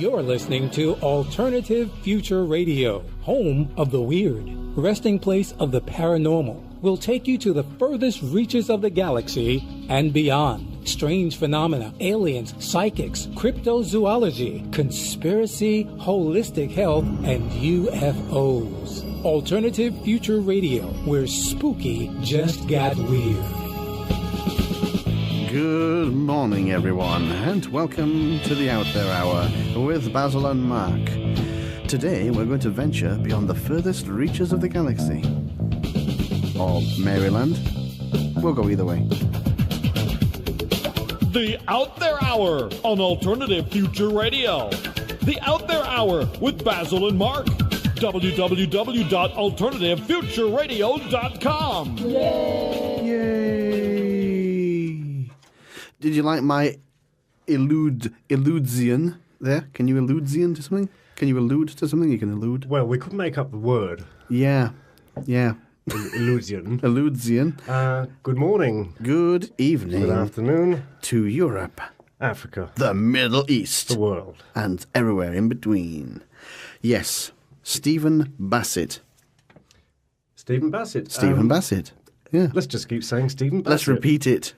You're listening to Alternative Future Radio, home of the weird, resting place of the paranormal. Will take you to the furthest reaches of the galaxy and beyond. Strange phenomena, aliens, psychics, cryptozoology, conspiracy, holistic health, and UFOs. Alternative Future Radio, where spooky just got weird. Good morning, everyone, and welcome to the Out There Hour with Basil and Mark. Today, we're going to venture beyond the furthest reaches of the galaxy. Or Maryland. We'll go either way. The Out There Hour on Alternative Future Radio. The Out There Hour with Basil and Mark. www.alternativefutureradio.com. Yay! Did you like my illusion there? Can you illusion to something? Can you allude to something? You can allude. Well, we couldn't make up the word. Yeah. Illusion. Illusion. Good morning. Good evening. Good afternoon. To Europe. Africa. The Middle East. The world. And everywhere in between. Yes. Stephen Bassett. Stephen Bassett. Stephen Bassett. Yeah. Let's just keep saying Stephen Bassett. Let's repeat it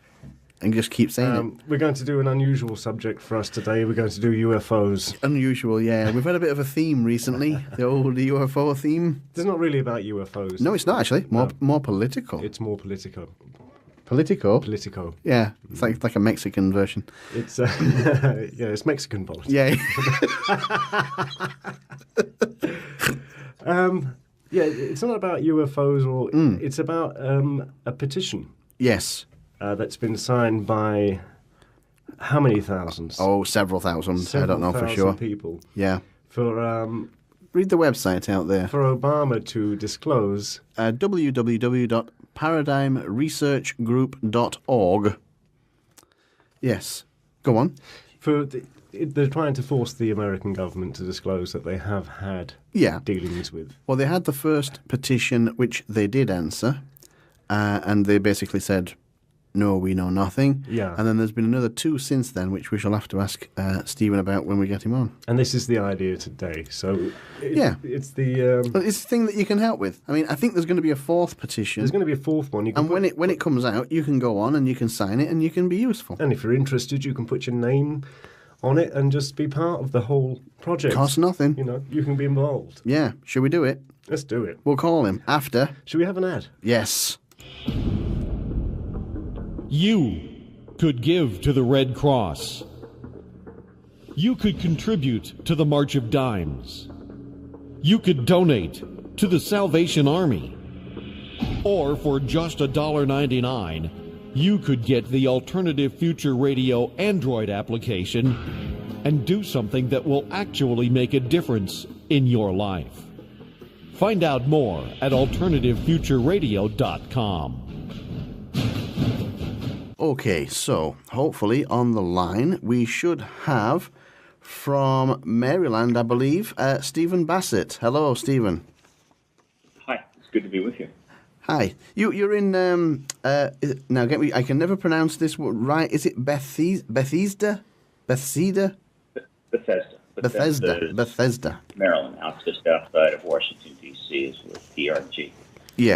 and just keep saying it. We're going to do an unusual subject for us today. We're going to do UFOs. Unusual, yeah. We've had a bit of a theme recently, the old UFO theme. It's not really about UFOs. No, it's not actually. More political. It's more political. Politico? Politico. Yeah, it's like a Mexican version. It's yeah, it's Mexican politics. Yeah. Yeah, it's not about UFOs or it's about a petition. Yes. That's been signed by how many thousands? Oh, several thousands. I don't know for sure. People. Yeah. For read the website out there. For Obama to disclose www.paradigmresearchgroup.org. Yes. Go on. They're trying to force the American government to disclose that they have had dealings with. Well, they had the first petition, which they did answer, and they basically said, no, we know nothing. Yeah. And then there's been another two since then, which we shall have to ask Stephen about when we get him on. And this is the idea today. So it's the... Well, it's the thing that you can help with. I mean, I think there's going to be a fourth petition. There's going to be a fourth one. And when it comes out, you can go on and you can sign it and you can be useful. And if you're interested, you can put your name on it and just be part of the whole project. Costs nothing. You know, you can be involved. Yeah. Should we do it? Let's do it. We'll call him after. Should we have an ad? Yes. You could give to the Red Cross. You could contribute to the March of Dimes. You could donate to the Salvation Army. Or for just $1.99, you could get the Alternative Future Radio Android application and do something that will actually make a difference in your life. Find out more at alternativefutureradio.com. Okay, so hopefully on the line we should have from Maryland, I believe, Stephen Bassett. Hello, Stephen. Hi, it's good to be with you. Hi. You're in, now get me, I can never pronounce this right. Is it Bethesda? Bethesda. Maryland, just outside of Washington, D.C. is where PRG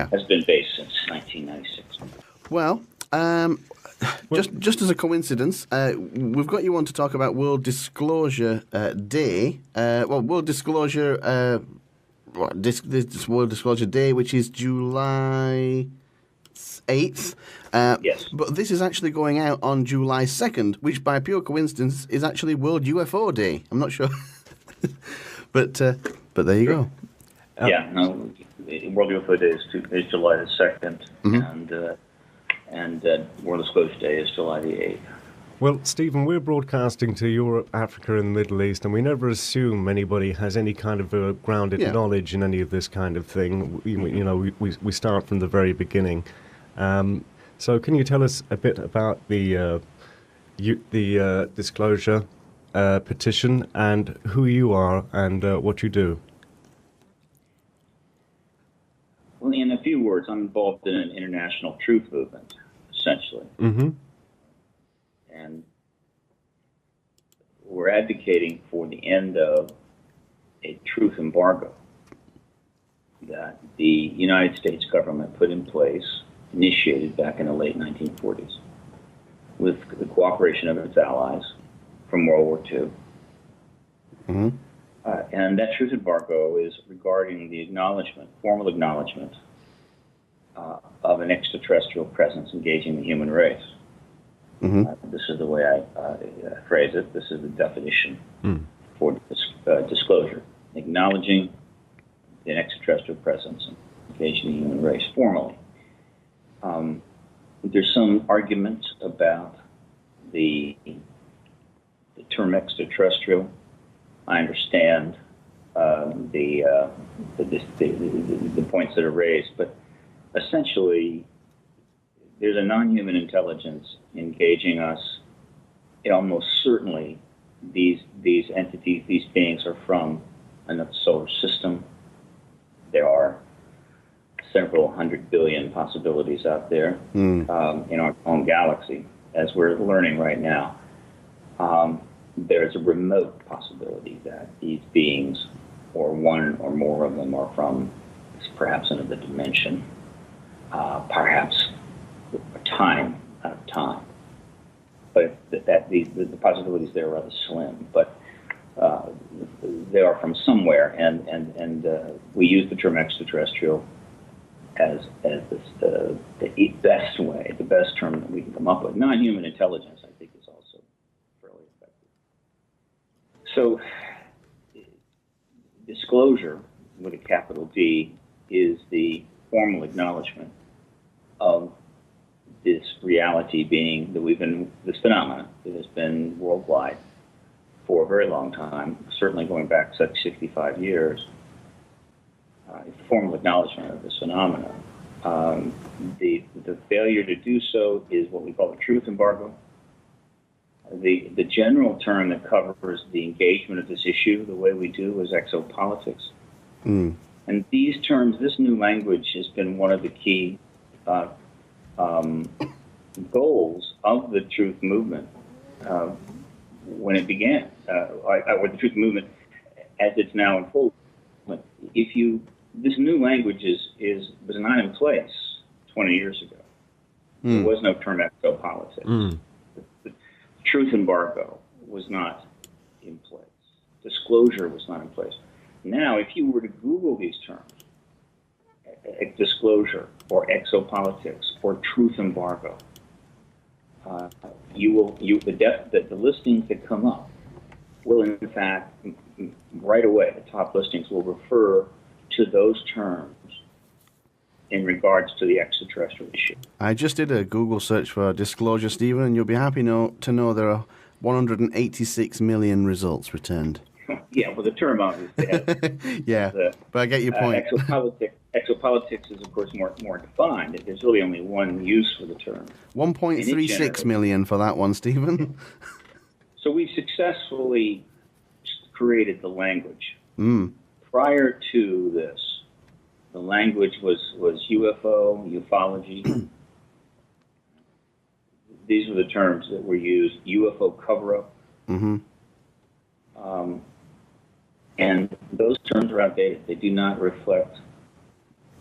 has been based since 1996. Well, just as a coincidence, we've got you on to talk about World Disclosure Day. World Disclosure, this World Disclosure Day, which is July 8th. Yes. But this is actually going out on July 2nd, which by pure coincidence is actually World UFO Day. I'm not sure. but there you go. World UFO Day is July the 2nd, and World Disclosure Day is July the 8th. Well, Stephen, we're broadcasting to Europe, Africa, and the Middle East, and we never assume anybody has any kind of grounded knowledge in any of this kind of thing. We start from the very beginning. So can you tell us a bit about the disclosure petition and who you are and what you do? Well, in a few words, I'm involved in an international truth movement, essentially. Mm-hmm. And we're advocating for the end of a truth embargo that the United States government put in place, initiated back in the late 1940s, with the cooperation of its allies from World War II. Mm-hmm. And that truth embargo is regarding the formal acknowledgement of an extraterrestrial presence engaging the human race. Mm-hmm. This is the way I phrase it. This is the definition for disclosure: acknowledging an extraterrestrial presence engaging the human race formally. There's some argument about the term extraterrestrial. I understand the points that are raised, but essentially, there's a non-human intelligence engaging us. Almost certainly, these entities, these beings, are from another solar system. There are several 100 billion possibilities out there in our own galaxy, as we're learning right now. There's a remote possibility that these beings, or one or more of them, are from perhaps another dimension, perhaps out of time. But the possibilities there are rather slim. But they are from somewhere, and we use the term extraterrestrial as the best way, the best term that we can come up with. Non-human intelligence, I think, is also fairly effective. So, disclosure with a capital D is the formal acknowledgement of this reality being that this phenomenon that has been worldwide for a very long time, certainly going back 65 years. It's a formal acknowledgement of this phenomenon. The failure to do so is what we call the truth embargo. The general term that covers the engagement of this issue the way we do is exopolitics. And these terms, this new language, has been one of the key goals of the truth movement when it began, or the truth movement as it's now in full. This new language was not in place 20 years ago. There was no term exopolitics. The truth embargo was not in place. Disclosure was not in place. Now, if you were to Google these terms, disclosure or exopolitics or truth embargo, the listings that come up will, in fact, right away, the top listings will refer to those terms in regards to the extraterrestrial issue. I just did a Google search for disclosure, Stephen, and you'll be happy to know there are 186 million results returned. Yeah, well, the term obviously yeah, but I get your point. Exopolitics is, of course, more defined. There's really only one use for the term. 1.36 million for that one, Stephen. So we've successfully created the language. Prior to this, the language was UFO, ufology. These were the terms that were used. UFO cover-up. And those terms are outdated. They do not reflect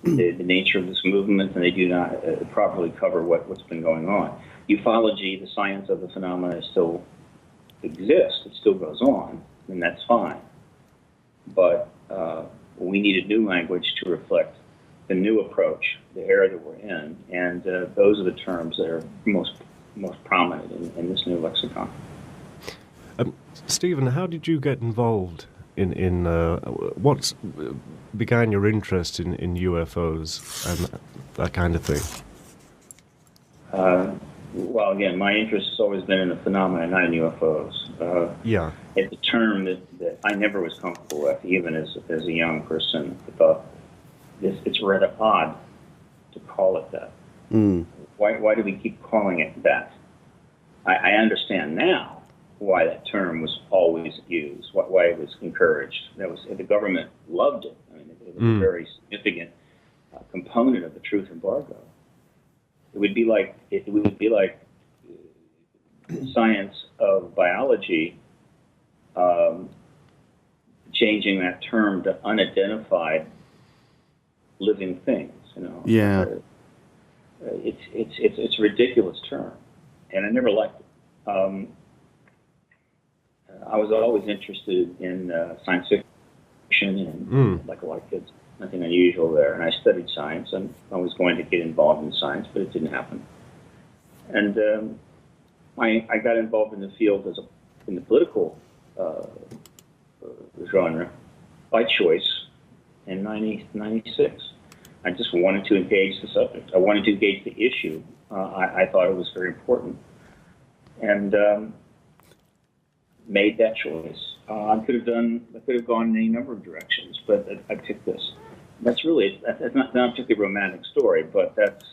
the nature of this movement, and they do not properly cover what's been going on. Ufology, the science of the phenomena, still exists. It still goes on, and that's fine. But we need a new language to reflect the new approach, the era that we're in, and those are the terms that are most prominent in this new lexicon. Stephen, how did you get involved in what began your interest in UFOs and that kind of thing? Well, again, my interest has always been in the phenomena, not in UFOs. It's a term that I never was comfortable with, even as a young person. I thought it's rather odd to call it that. Why do we keep calling it that? I understand now why that term was always used, why it was encouraged. The government loved it. I mean, it was a very significant component of the truth embargo. It would be like the science of biology changing that term to unidentified living things. Yeah. It's a ridiculous term, and I never liked it. I was always interested in science fiction, and like a lot of kids, nothing unusual there. And I studied science, and I was going to get involved in science, but it didn't happen. And I got involved in the field in the political genre by choice in 1996. I just wanted to engage the subject. I wanted to engage the issue. I thought it was very important, and made that choice. I could have gone in any number of directions, but I picked this. That's not a particularly romantic story, but that's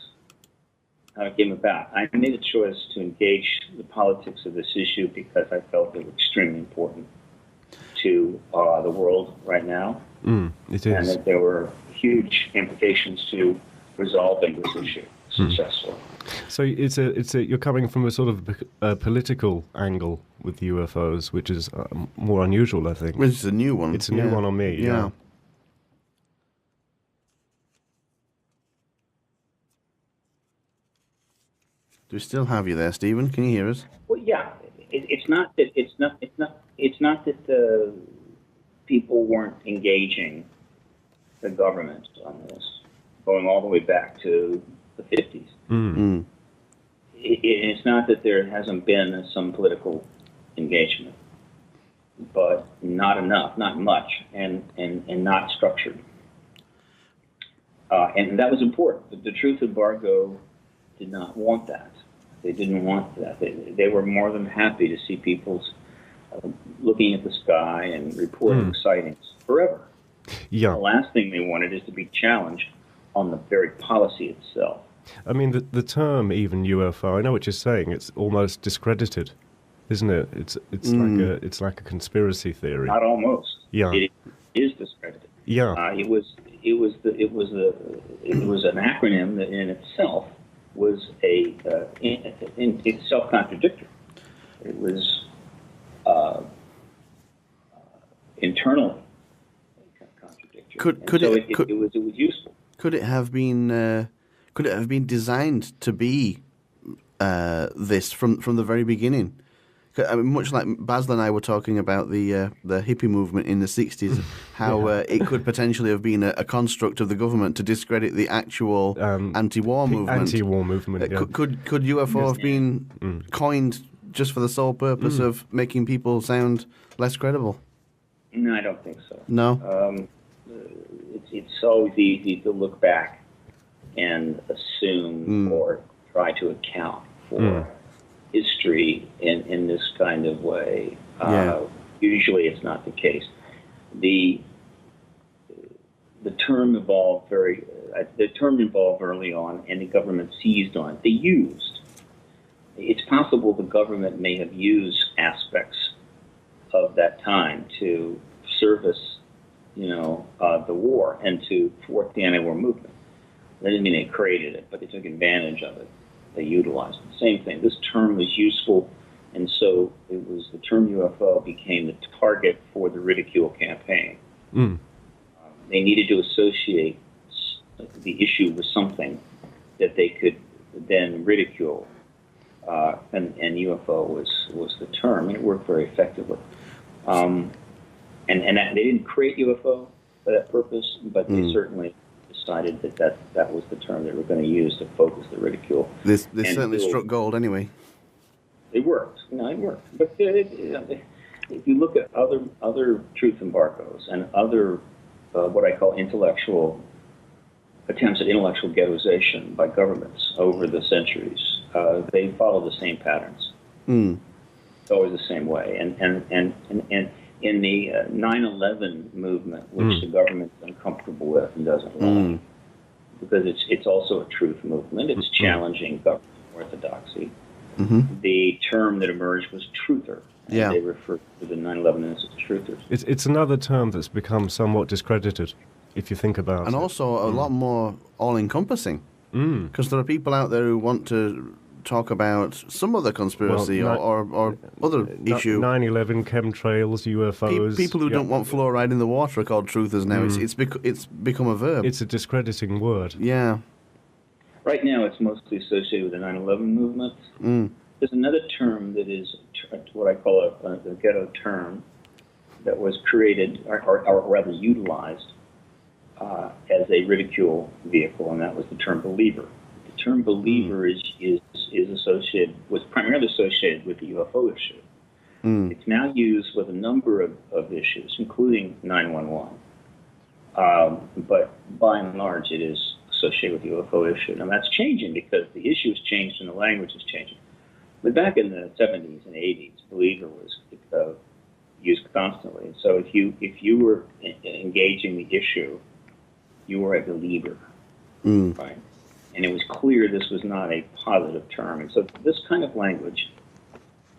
how it came about. I made a choice to engage the politics of this issue because I felt it was extremely important to the world right now. It is. And that there were huge implications to resolving this issue successfully. So you're coming from a sort of political angle with UFOs, which is more unusual, I think. Which is a new one. It's a new one on me, yeah. Do we still have you there, Stephen? Can you hear us? Well, yeah. It's not that the people weren't engaging the government on this, going all the way back to the 50s. It's not that there hasn't been some political engagement, but not enough, not much, and not structured. And that was important. The truth embargo did not want that. They didn't want that. They were more than happy to see people looking at the sky and reporting sightings forever. Yeah. The last thing they wanted is to be challenged on the very policy itself. I mean, the term even UFO, I know what you're saying, it's almost discredited, isn't it? It's like a conspiracy theory. Not almost. Yeah. It is discredited. Yeah. It was an acronym that in itself was it's self-contradictory. It was internally contradictory. It was useful. Could it have been designed to be this from the very beginning? I mean, much like Basil and I were talking about the hippie movement in the 60s, how it could potentially have been a construct of the government to discredit the actual anti-war movement. Anti-war movement, yeah. Could UFO have been coined just for the sole purpose of making people sound less credible? No, I don't think so. No? It's always easy to look back and assume or try to account for history in this kind of way. Usually it's not the case. The term evolved early on, and the government seized on it. They used. It's possible the government may have used aspects of that time to service, the war and to thwart the anti-war movement. That didn't mean they created it, but they took advantage of it. They utilized it. Same thing. This term was useful, and so the term UFO became the target for the ridicule campaign. They needed to associate the issue with something that they could then ridicule, and UFO was the term, and it worked very effectively. And they didn't create UFO for that purpose, but they certainly decided that was the term they were going to use to focus the ridicule. This certainly struck gold anyway. It worked. It worked. But if you look at other truth embargoes and other what I call intellectual attempts at intellectual ghettoization by governments over the centuries, they follow the same patterns. It's always the same way. And in the 9/11 movement, which the government's uncomfortable with and doesn't like, because it's also a truth movement. It's challenging government orthodoxy. The term that emerged was truther. And they refer to the 9/11 as truthers. It's another term that's become somewhat discredited, if you think about it. And also a lot more all-encompassing. Because there are people out there who want to talk about some other conspiracy or other issue. 9/11, chemtrails, UFOs. People who don't want fluoride in the water are called truthers now. It's become a verb. It's a discrediting word. Yeah. Right now, it's mostly associated with the 9/11 movement. There's another term that is what I call a ghetto term that was created, or rather utilized, as a ridicule vehicle, and that was the term believer. The term believer is associated, was primarily associated with the UFO issue. It's now used with a number of issues, including 9/11. But by and large, it is associated with the UFO issue. Now that's changing because the issue has changed and the language is changing. But back in the 70s and 80s, believer was used constantly. And so if you were engaging the issue, you were a believer, right? And it was clear this was not a positive term. And so this kind of language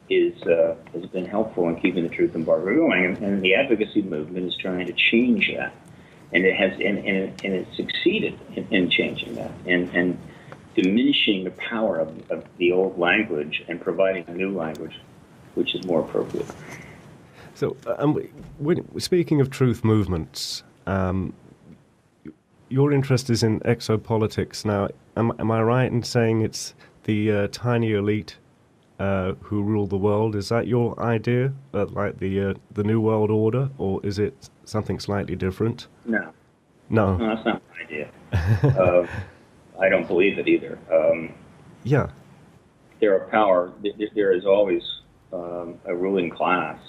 has been helpful in keeping the truth embargo going. And the advocacy movement is trying to change that. And it has, and it succeeded in changing that and diminishing the power of the old language and providing a new language, which is more appropriate. So, speaking of truth movements, your interest is in exopolitics. Now, am I right in saying it's the tiny elite who rule the world? Is that your idea, like the New World Order, or is it something slightly different? No, that's not my idea. I don't believe it either. Yeah. There is always a ruling class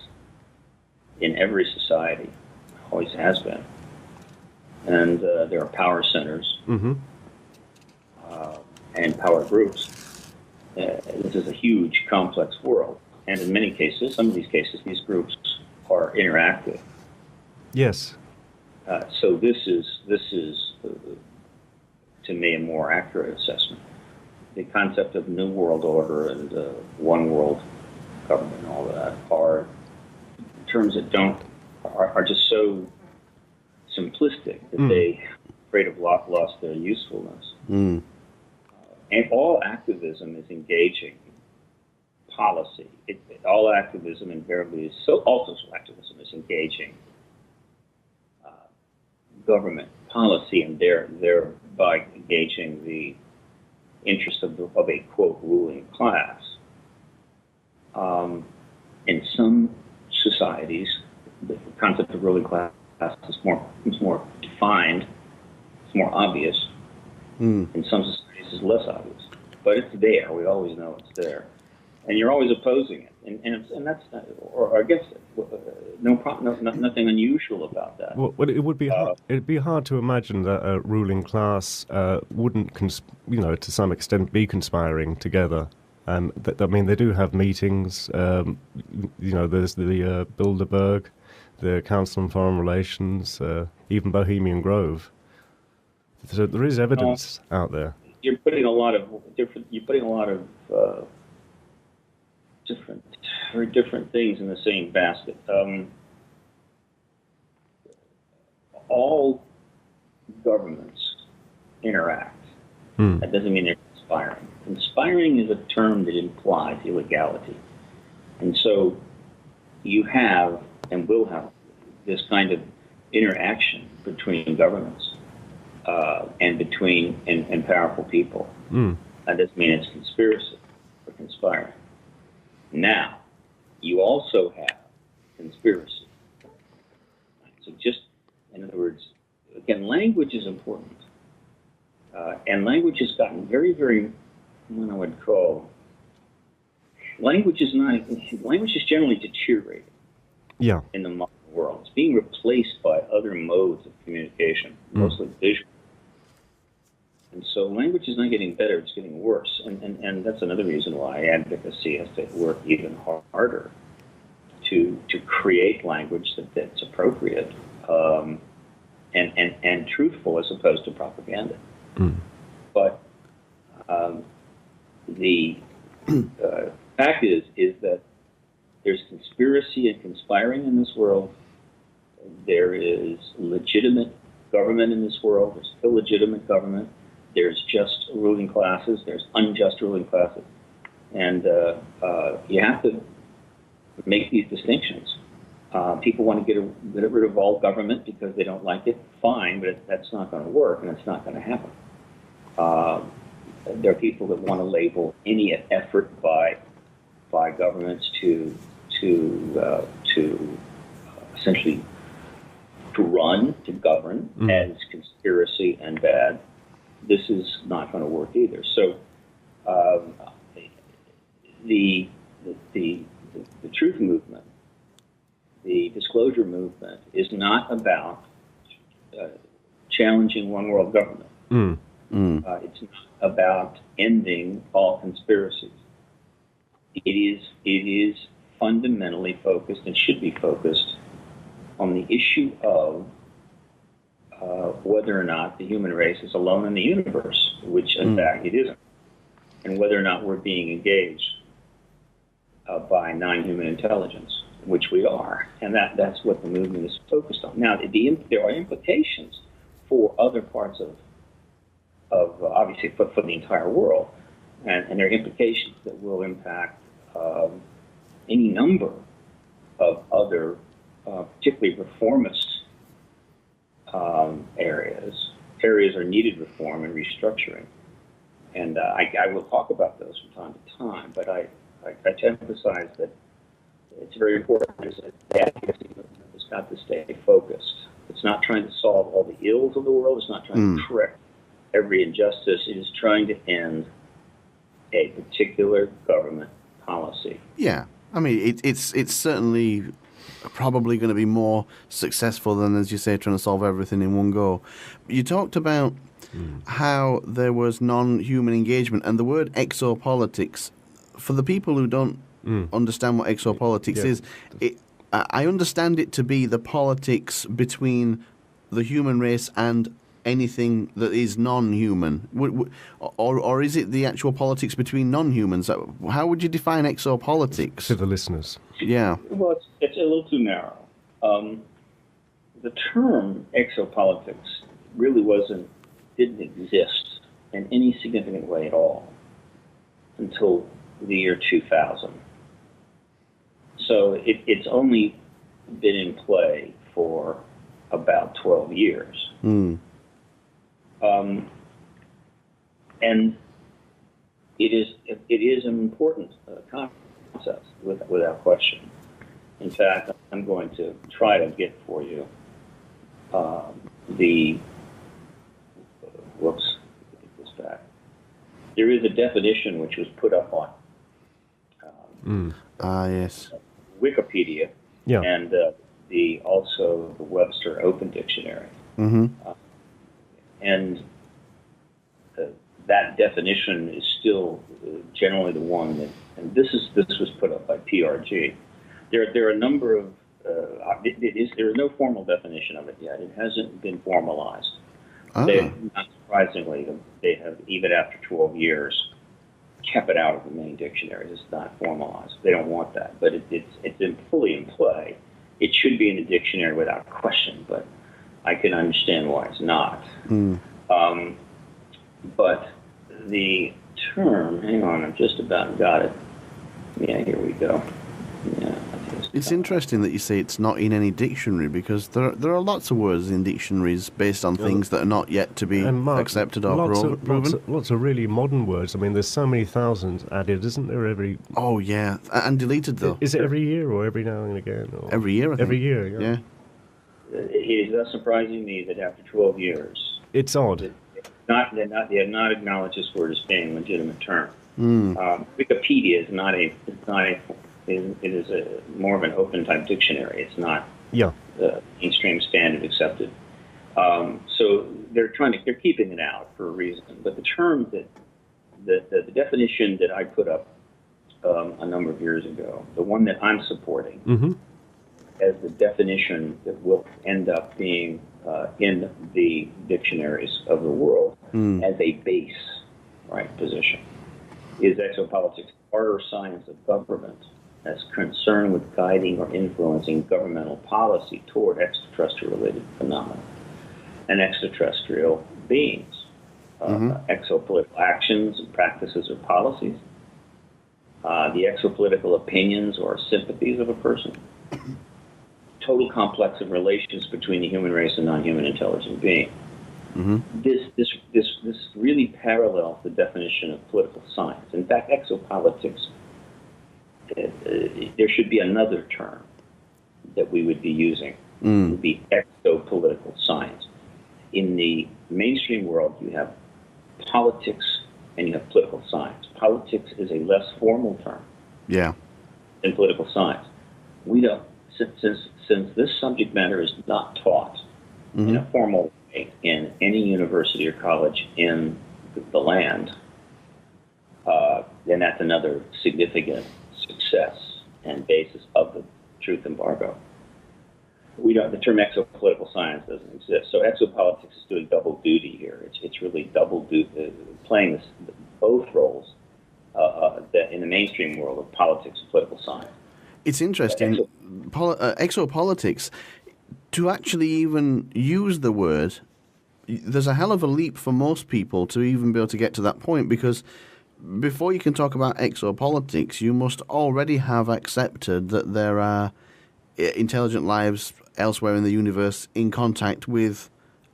in every society, always has been. And there are power centers and power groups. This is a huge, complex world. And in many cases, some of these cases, these groups are interactive. Yes. So this is to me, a more accurate assessment. The concept of New World Order and one world government and all that are terms that are just so simplistic that they afraid of lost their usefulness. And all activism is engaging policy. All activism invariably is also activism is engaging government policy and thereby engaging the interest of a quote ruling class. In some societies, the concept of ruling class is more defined, it's more obvious. In some societies, it's less obvious, but it's there. We always know it's there, and you're always opposing it, and that's not, or against it. No problem. Nothing unusual about that. Well, it would be it'd be hard to imagine that a ruling class wouldn't, to some extent, be conspiring together. I mean, they do have meetings. There's the Bilderberg, the Council on Foreign Relations, even Bohemian Grove. So there is evidence out there. You're putting a lot of very different things in the same basket. All governments interact. That doesn't mean they're conspiring. Conspiring is a term that implies illegality. And so you have and will have this kind of interaction between governments and between and powerful people. That doesn't mean it's conspiracy or conspiring. Now, you also have conspiracy. So just, in other words, again, language is important. And language has gotten very, very, what I would call, language is generally deteriorating in the modern world. It's being replaced by other modes of communication, mostly visual. And so language is not getting better, it's getting worse. And that's another reason why advocacy has to work even harder to create language that's appropriate and truthful as opposed to propaganda. But the fact is that there's conspiracy and conspiring in this world. There is legitimate government in this world. There's illegitimate government. There's just ruling classes. There's unjust ruling classes. And you have to make these distinctions. People want to get rid of all government because they don't like it. Fine, but that's not going to work, and it's not going to happen. There are people that want to label any effort by governments to essentially to run, to govern as conspiracy and bad. This is not going to work either. So the truth movement, the disclosure movement, is not about challenging one world government. It's not about ending all conspiracies. It is fundamentally focused and should be focused on the issue of whether or not the human race is alone in the universe, which in fact it isn't, and whether or not we're being engaged by non-human intelligence, which we are, and that's what the movement is focused on. Now, there are implications for other parts of obviously for the entire world, and there are implications that will impact any number of other, particularly reformist areas are needed reform and restructuring. And I will talk about those from time to time, but I to emphasize that it's very important that the advocacy movement has got to stay focused. It's not trying to solve all the ills of the world. It's not trying to correct every injustice. It is trying to end a particular government policy. Yeah, I mean, it's certainly probably going to be more successful than, as you say, trying to solve everything in one go. You talked about how there was non-human engagement, and the word exopolitics, for the people who don't understand what exopolitics is, I understand it to be the politics between the human race and anything that is non-human, or is it the actual politics between non-humans? How would you define exopolitics? To the listeners. Yeah. Well, it's a little too narrow. The term exopolitics really didn't exist in any significant way at all until the year 2000. So it's only been in play for about 12 years. And it is an important concept without question. In fact, I'm going to try to get for you there is a definition which was put up on yes, Wikipedia and also the Webster Open Dictionary. And that definition is still generally the one that, and this was put up by PRG. There are a number of there is no formal definition of it yet. It hasn't been formalized. Not surprisingly, they have, even after 12 years, kept it out of the main dictionaries. It's not formalized. They don't want that, but it's fully in play. It should be in the dictionary without question, but I can understand why it's not. But the term, hang on, I've just about got it. Yeah, here we go. Yeah. It's interesting that you say it's not in any dictionary, because there are lots of words in dictionaries based on things that are not yet to be accepted or proven. Lots of really modern words. I mean, there's so many thousands added, isn't there, every... Oh, yeah, and deleted, though. Is it every year or every now and again? Or every year, I think. Every year, yeah. It is not surprising me that after 12 years... It's odd. They have not acknowledged this word as being a legitimate term. Wikipedia is not a... It is more of an open type dictionary. It's not the mainstream standard accepted. So they're keeping it out for a reason. But the term the definition that I put up a number of years ago, the one that I'm supporting, as the definition that will end up being in the dictionaries of the world as a base position, is exopolitics, art or science of government as concerned with guiding or influencing governmental policy toward extraterrestrial-related phenomena and extraterrestrial beings. Exopolitical actions and practices or policies the exopolitical opinions or sympathies of a person, total complex of relations between the human race and non-human intelligent being. Mm-hmm. This really parallels the definition of political science. In fact, exopolitics, there should be another term that we would be using. It would be exopolitical science. In the mainstream world, you have politics and you have political science. Politics is a less formal term than political science. We don't, since this subject matter is not taught in a formal way in any university or college in the land, then that's another significant success and basis of the truth embargo. The term exopolitical science doesn't exist. So exopolitics is doing double duty here. It's really playing both roles in the mainstream world of politics and political science. It's interesting. Exopolitics, to actually even use the word, there's a hell of a leap for most people to even be able to get to that point, because before you can talk about exopolitics, you must already have accepted that there are intelligent lives elsewhere in the universe in contact with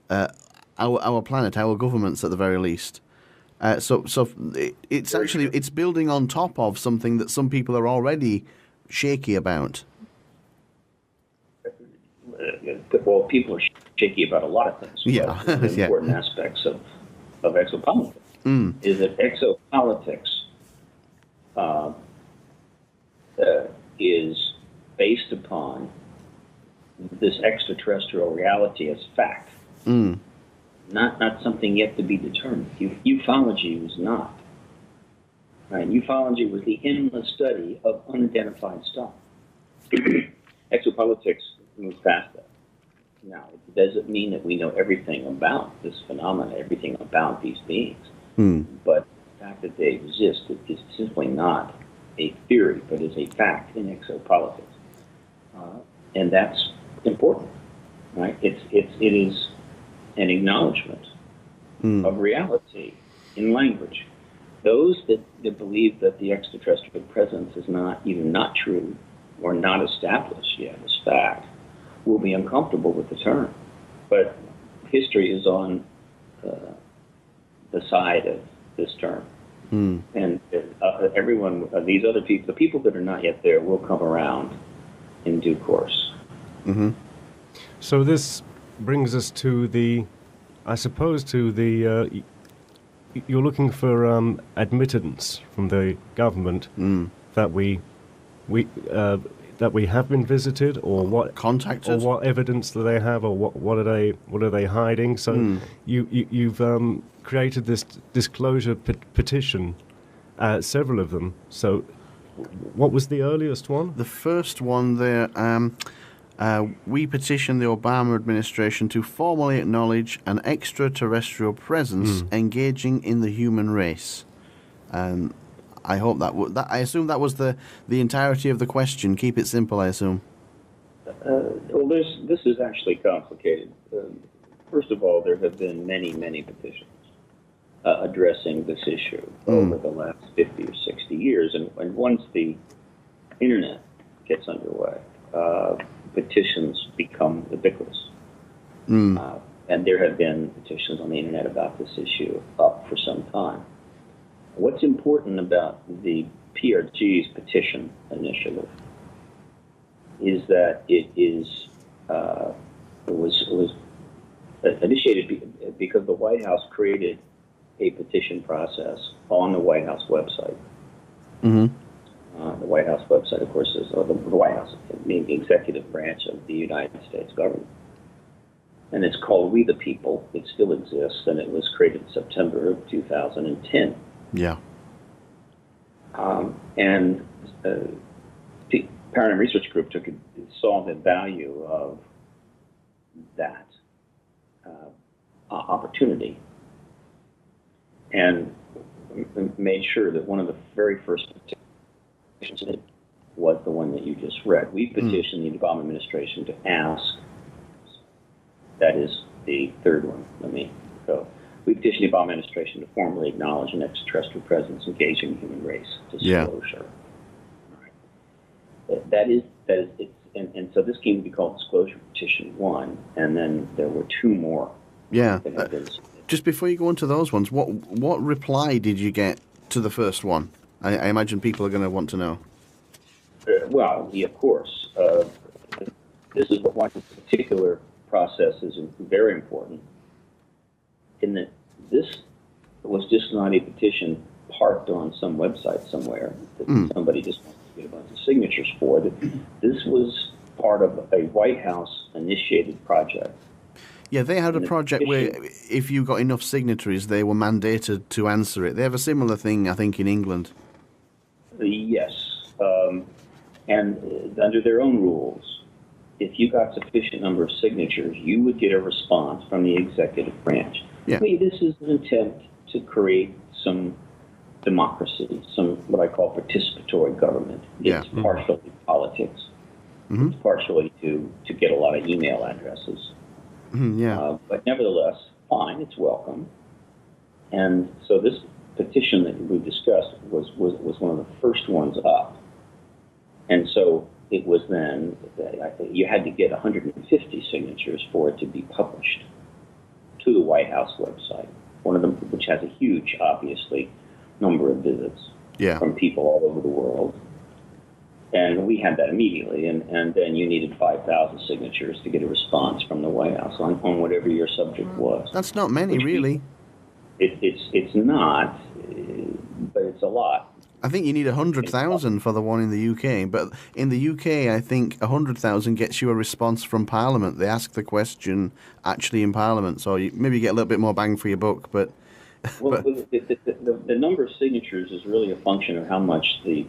our planet, our governments at the very least. So it's building on top of something that some people are already shaky about. Well, people are shaky about a lot of things. Yeah, one of the important aspects of exopolitics is that exopolitics is based upon this extraterrestrial reality as fact, not something yet to be determined. Ufology was not. Right? Ufology was the endless study of unidentified stuff. Exopolitics moves past that. Now, it doesn't mean that we know everything about this phenomenon, everything about these beings. But the fact that they exist is simply not a theory, but is a fact in exopolitics. And that's important, right? It is an acknowledgement of reality in language. Those that believe that the extraterrestrial presence is not true or not established yet as fact will be uncomfortable with the term. But history is on the side of this term. And everyone, these other people, the people that are not yet there, will come around in due course. So this brings us to the, you're looking for admittance from the government that we have been visited, or what contacted, or what evidence do they have, or what are they hiding? So you've created this disclosure petition, several of them. So what was the earliest one? The first one there. We petition the Obama administration to formally acknowledge an extraterrestrial presence engaging in the human race. I hope I assume that was the entirety of the question. Keep it simple, I assume. Well, this is actually complicated. First of all, there have been many petitions addressing this issue over the last 50 or 60 years, and once the internet gets underway, petitions become ubiquitous. And there have been petitions on the internet about this issue up for some time. What's important about the PRG's petition initiative is that it was initiated because the White House created a petition process on the White House website. The White House website, of course, is the White House, the executive branch of the United States government. And it's called We the People. It still exists, and it was created in September of 2010. Yeah. And the Paradigm Research Group saw the value of that opportunity and made sure that one of the very first petitions was the one that you just read. We petitioned the Obama administration to ask, that is the third one, let me go, We petition the Obama administration to formally acknowledge an extraterrestrial presence engaging the human race. Disclosure. Right. That is it's, and so this came to be called Disclosure Petition 1, and then there were 2 more. Yeah. Just before you go on to those ones, what reply did you get to the first one? I imagine people are going to want to know. Well, of course. This is why this particular process is very important, in that this was just not a petition parked on some website somewhere that somebody just wants to get a bunch of signatures for. This was part of a White House-initiated project. Yeah, they had a project where if you got enough signatories, they were mandated to answer it. They have a similar thing, I think, in England. Yes. And under their own rules, if you got sufficient number of signatures, you would get a response from the executive branch. Yeah. I mean, this is an attempt to create some democracy, some what I call participatory government. It's partially politics. It's partially to get a lot of email addresses. But nevertheless, fine, it's welcome. And so this petition that we discussed was one of the first ones up. And so it was then, you had to get 150 signatures for it to be published to the White House website, one of them, which has a huge, obviously, number of visits from people all over the world. And we had that immediately, and then you needed 5,000 signatures to get a response from the White House on whatever your subject was. That's not many, really. It's not, but it's a lot. I think you need 100,000 for the one in the UK, but in the UK, I think 100,000 gets you a response from Parliament. They ask the question actually in Parliament, so maybe you get a little bit more bang for your buck. But well, the number of signatures is really a function of how much the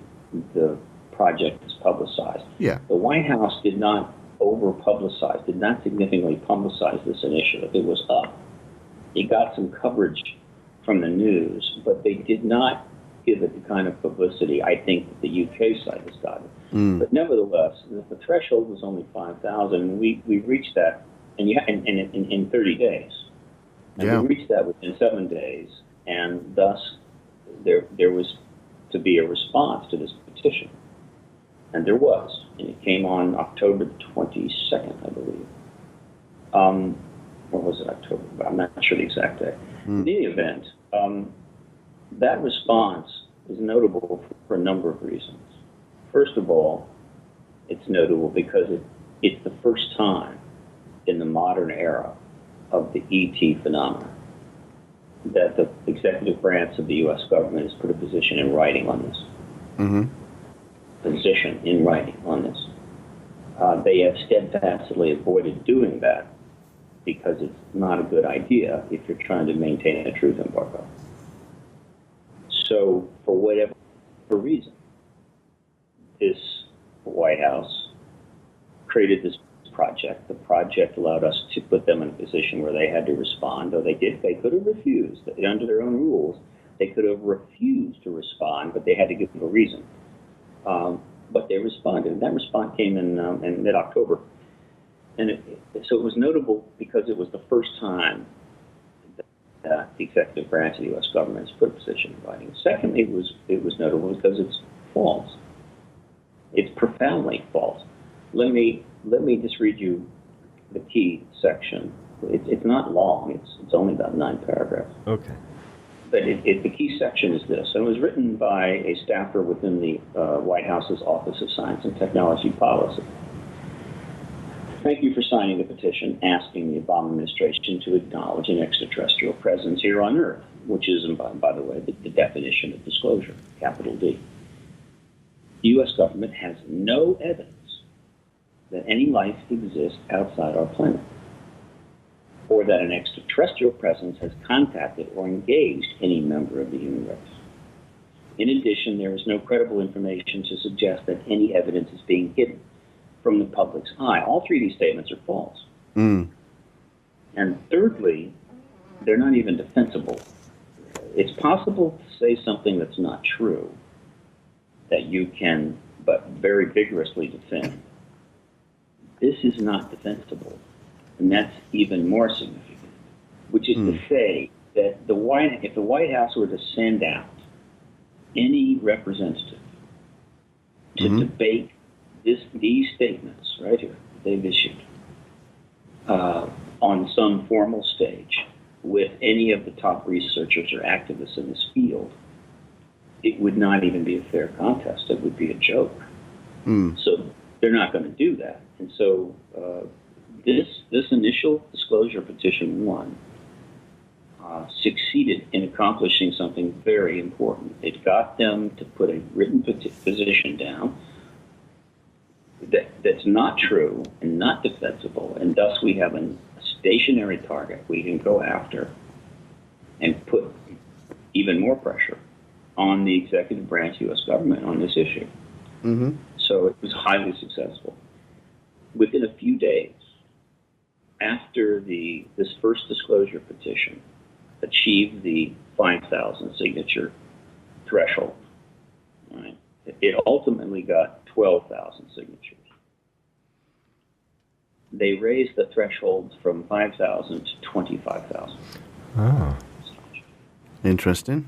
project is publicized. Yeah. The White House did not over-publicize, did not significantly publicize this initiative. It was up. It got some coverage from the news, but they did not give it the kind of publicity I think that the UK side has gotten. But nevertheless, the threshold was only 5,000, and we reached that in 30 days. And we reached that within 7 days, and thus there was to be a response to this petition. And there was, and it came on October 22nd, I believe. Or was it October? I'm not sure the exact day. In any event, that response is notable for a number of reasons. First of all, it's notable because it's the first time in the modern era of the ET phenomenon that the executive branch of the U.S. government has put a position in writing on this. Position in writing on this. They have steadfastly avoided doing that because it's not a good idea if you're trying to maintain a truth embargo. So, for whatever reason, this White House created this project. The project allowed us to put them in a position where they had to respond, though they could have refused. Under their own rules, they could have refused to respond, but they had to give them a reason. But they responded, and that response came in mid-October. And so it was notable because it was the first time that the executive branch of the U.S. government has put a position in writing. Secondly, it was notable because it's false. It's profoundly false. Let me just read you the key section. It's not long. It's only about 9 paragraphs. Okay. But the key section is this, and it was written by a staffer within the White House's Office of Science and Technology Policy. Thank you for signing the petition asking the Obama administration to acknowledge an extraterrestrial presence here on Earth, which is, by the way, the definition of disclosure, capital D. The U.S. government has no evidence that any life exists outside our planet, or that an extraterrestrial presence has contacted or engaged any member of the human race. In addition, there is no credible information to suggest that any evidence is being hidden from the public's eye. All 3 of these statements are false. And thirdly, they're not even defensible. It's possible to say something that's not true that you can, but very vigorously defend. This is not defensible. And that's even more significant, which is to say that if the White House were to send out any representative to debate these statements right here that they've issued on some formal stage with any of the top researchers or activists in this field, it would not even be a fair contest. It would be a joke. So they're not going to do that. And so this initial disclosure petition 1 succeeded in accomplishing something very important. It got them to put a written position down that's not true and not defensible, and thus we have a stationary target we can go after and put even more pressure on the executive branch U.S. government on this issue. So it was highly successful. Within a few days after this first disclosure petition achieved the 5,000 signature threshold, right, it ultimately got 12,000 signatures. They raised the thresholds from 5,000 to 25,000. Oh. Interesting.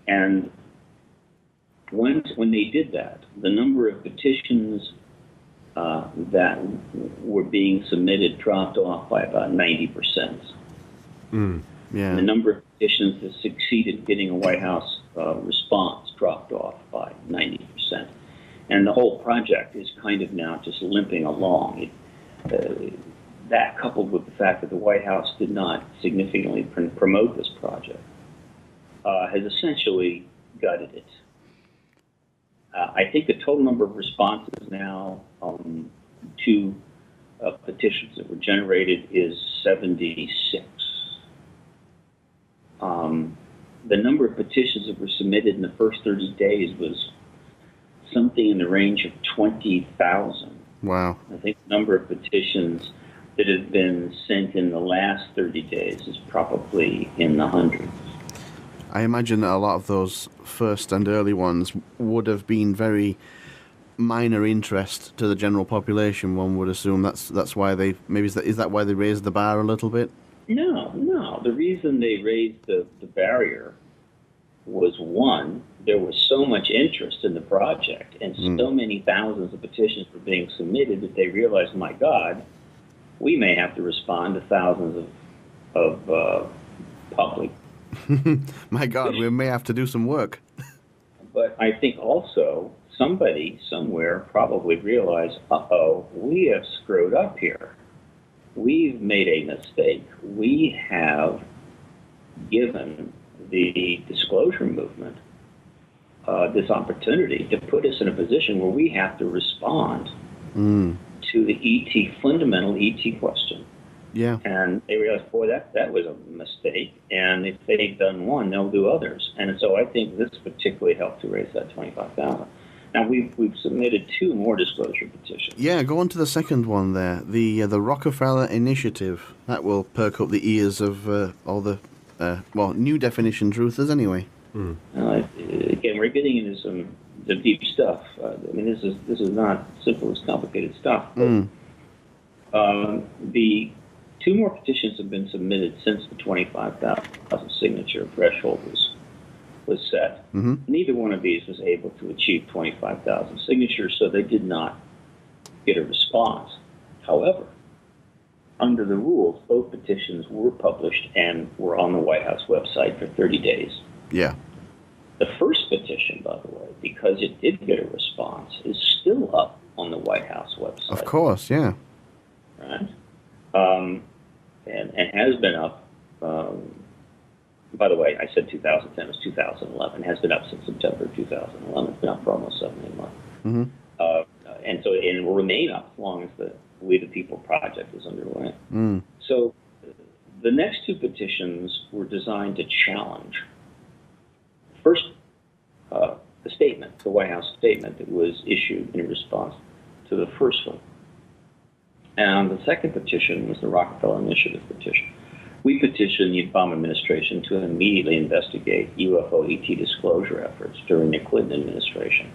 And when they did that, the number of petitions that were being submitted dropped off by about 90%. Yeah. The number of petitions that succeeded getting a White House response dropped off by 90%. And the whole project is kind of now just limping along. That, coupled with the fact that the White House did not significantly promote this project, has essentially gutted it. I think the total number of responses now to petitions that were generated is 76. The number of petitions that were submitted in the first 30 days was something in the range of 20,000. Wow. I think the number of petitions that have been sent in the last 30 days is probably in the hundreds. I imagine that a lot of those first and early ones would have been very minor interest to the general population. One would assume that's why they is that why they raised the bar a little bit? No. The reason they raised the barrier was, one, there was so much interest in the project and so many thousands of petitions were being submitted that they realized, my God, we may have to respond to thousands of public. My God, we may have to do some work. But I think also somebody somewhere probably realized, we have screwed up here. We've made a mistake. We have given the disclosure movement this opportunity to put us in a position where we have to respond to the fundamental ET question. Yeah. And they realized, boy, that was a mistake. And if they've done one, they'll do others. And so I think this particularly helped to raise that 25,000. Now, we've submitted 2 more disclosure petitions. Yeah, go on to the second one there. The Rockefeller Initiative. That will perk up the ears of all the, new definition truthers anyway. Again, we're getting into some deep stuff. This is not simple, it's complicated stuff. But, the 2 more petitions have been submitted since the 25,000 signature threshold was set. Neither one of these was able to achieve 25,000 signatures, so they did not get a response. However, under the rules, both petitions were published and were on the White House website for 30 days. Yeah. The first petition, by the way, because it did get a response, is still up on the White House website. Of course, yeah. Right? And has been up, by the way, I said 2010, it was 2011, has been up since September 2011. It's been up for almost 7 months. And so it will remain up as long as the We the People project is underway. So the next 2 petitions were designed to challenge, first, the statement, the White House statement that was issued in response to the first one. And the second petition was the Rockefeller Initiative petition. We petitioned the Obama administration to immediately investigate UFO ET disclosure efforts during the Clinton administration.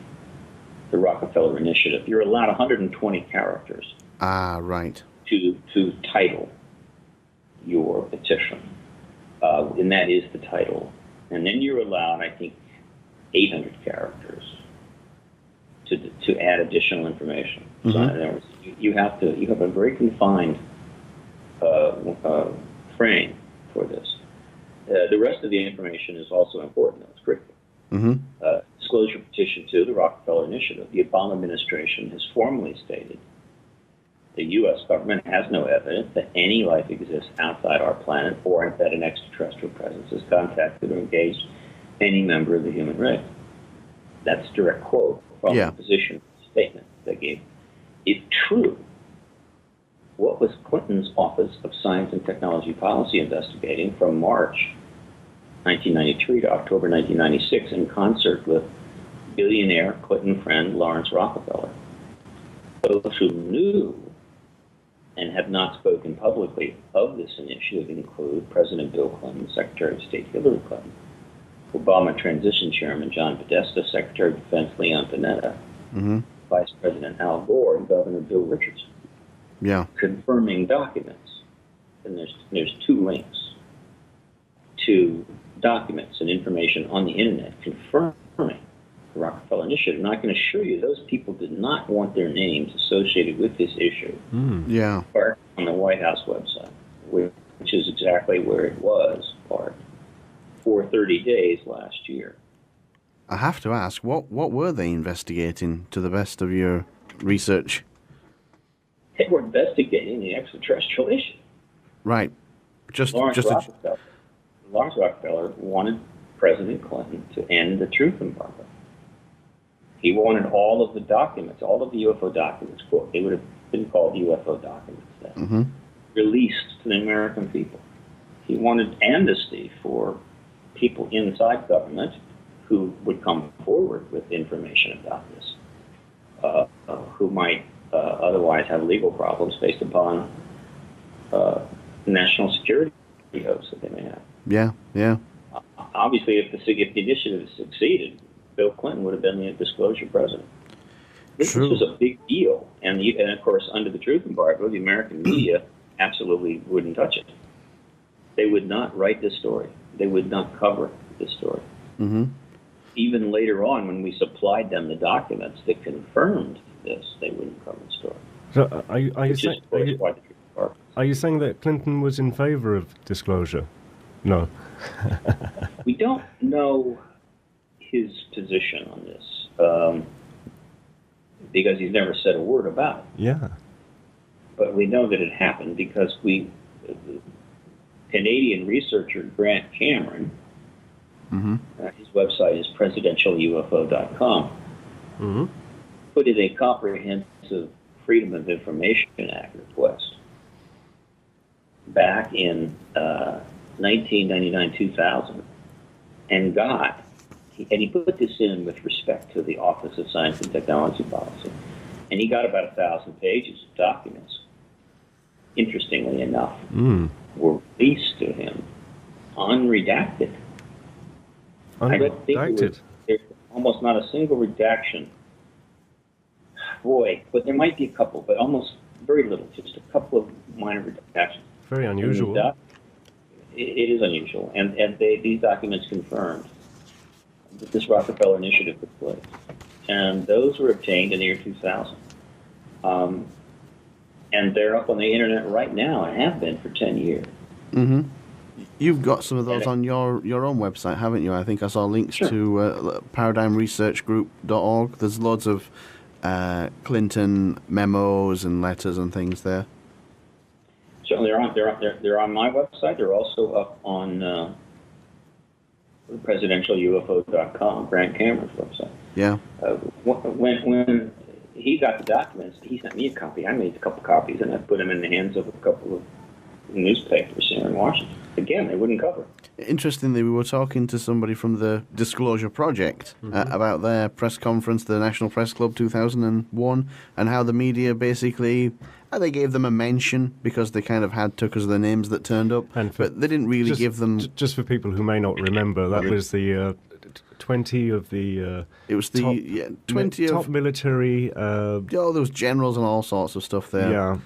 The Rockefeller Initiative. You're allowed 120 characters. Right. To title your petition. and that is the title. And then you're allowed, I think, 800 characters to add additional information. So in other words, you have a very confined frame for this. The rest of the information is also important. It's critical. Disclosure Petition 2, the Rockefeller Initiative. The Obama administration has formally stated the U.S. government has no evidence that any life exists outside our planet or that an extraterrestrial presence has contacted or engaged any member of the human race. That's a direct quote from the position statement they gave. If true, what was Clinton's Office of Science and Technology Policy investigating from March 1993 to October 1996 in concert with billionaire Clinton friend Lawrence Rockefeller? Those who knew and have not spoken publicly of this initiative include President Bill Clinton, Secretary of State Hillary Clinton, Obama Transition Chairman John Podesta, Secretary of Defense Leon Panetta, Vice President Al Gore, and Governor Bill Richardson. Confirming documents. And there's two links to documents and information on the internet confirming the Rockefeller Initiative. And I can assure you, those people did not want their names associated with this issue. Parked on the White House website, which is exactly where it was parked for 30 days last year. I have to ask, what were they investigating to the best of your research? They were investigating the extraterrestrial issue. Right. Lawrence Rockefeller wanted President Clinton to end the truth embargo. He wanted all of the documents, all of the UFO documents, quote, they would have been called UFO documents then, released to the American people. He wanted amnesty for people inside government who would come forward with information about this, who might otherwise have legal problems based upon national security hopes that they may have. Obviously, if the initiative succeeded, Bill Clinton would have been the disclosure president. This was a big deal, and of course, under the truth embargo, the American media absolutely wouldn't touch it. They would not write this story. They would not cover this story. Even later on, when we supplied them the documents that confirmed this, they wouldn't cover the story. So are you saying that Clinton was in favor of disclosure? No. We don't know his position on this because he's never said a word about it. But we know that it happened because Canadian researcher Grant Cameron, his website is presidentialufo.com, put in a comprehensive Freedom of Information Act request back in 1999-2000, and he put this in with respect to the Office of Science and Technology Policy, and he got about 1,000 pages of documents. Interestingly enough, were released to him unredacted. I don't think there's almost not a single redaction. Boy, but there might be a couple, but almost very little, just a couple of minor redactions. Very unusual. It is unusual, and these documents confirmed that this Rockefeller Initiative took place, and those were obtained in the year 2000, and they're up on the internet right now and have been for 10 years. You've got some of those on your own website, haven't you? I think I saw links to paradigmresearchgroup.org. There's loads of Clinton memos and letters and things there. Certainly, they're on my website. They're also up on presidentialufo.com, Grant Cameron's website. When he got the documents, he sent me a copy. I made a couple copies, and I put them in the hands of a couple of newspapers here in Washington. Again, they wouldn't cover it. Interestingly, we were talking to somebody from the Disclosure Project about their press conference, the National Press Club 2001, and how the media basically, they gave them a mention because they kind of took us the names that turned up, but they didn't really give them... Just for people who may not remember, that was the 20 of the... it was the 20 top military... there was generals and all sorts of stuff there.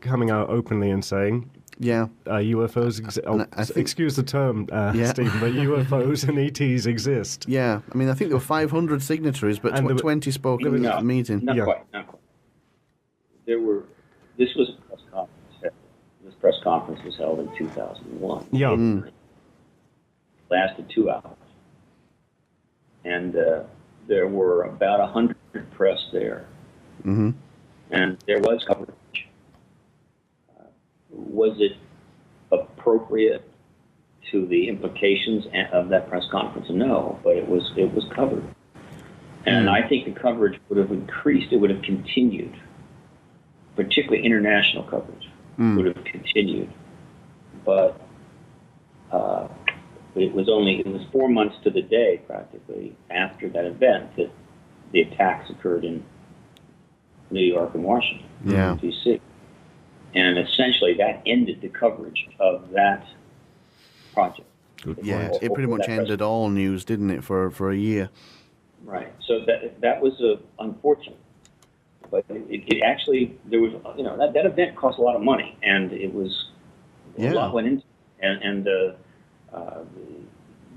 Coming out openly and saying... Yeah. UFOs excuse the term, Stephen, but UFOs and ETs exist. Yeah, I mean, I think there were 500 signatories, but 20 spoke at the meeting. Not quite. There were. This was a press conference. This press conference was held in 2001. Yeah. Lasted 2 hours, and there were about 100 press there, Mm-hmm. and there was coverage. Was it appropriate to the implications of that press conference? No, but it was covered, and I think the coverage would have increased. It would have continued, particularly international coverage would have continued, but it was 4 months to the day, practically, after that event that the attacks occurred in New York and Washington, D.C. And essentially that ended the coverage of that project. Yeah, it pretty much ended all news, didn't it, for a year? Right. So that was unfortunate. But it actually, there was, that event cost a lot of money, and it was, a lot went into it. And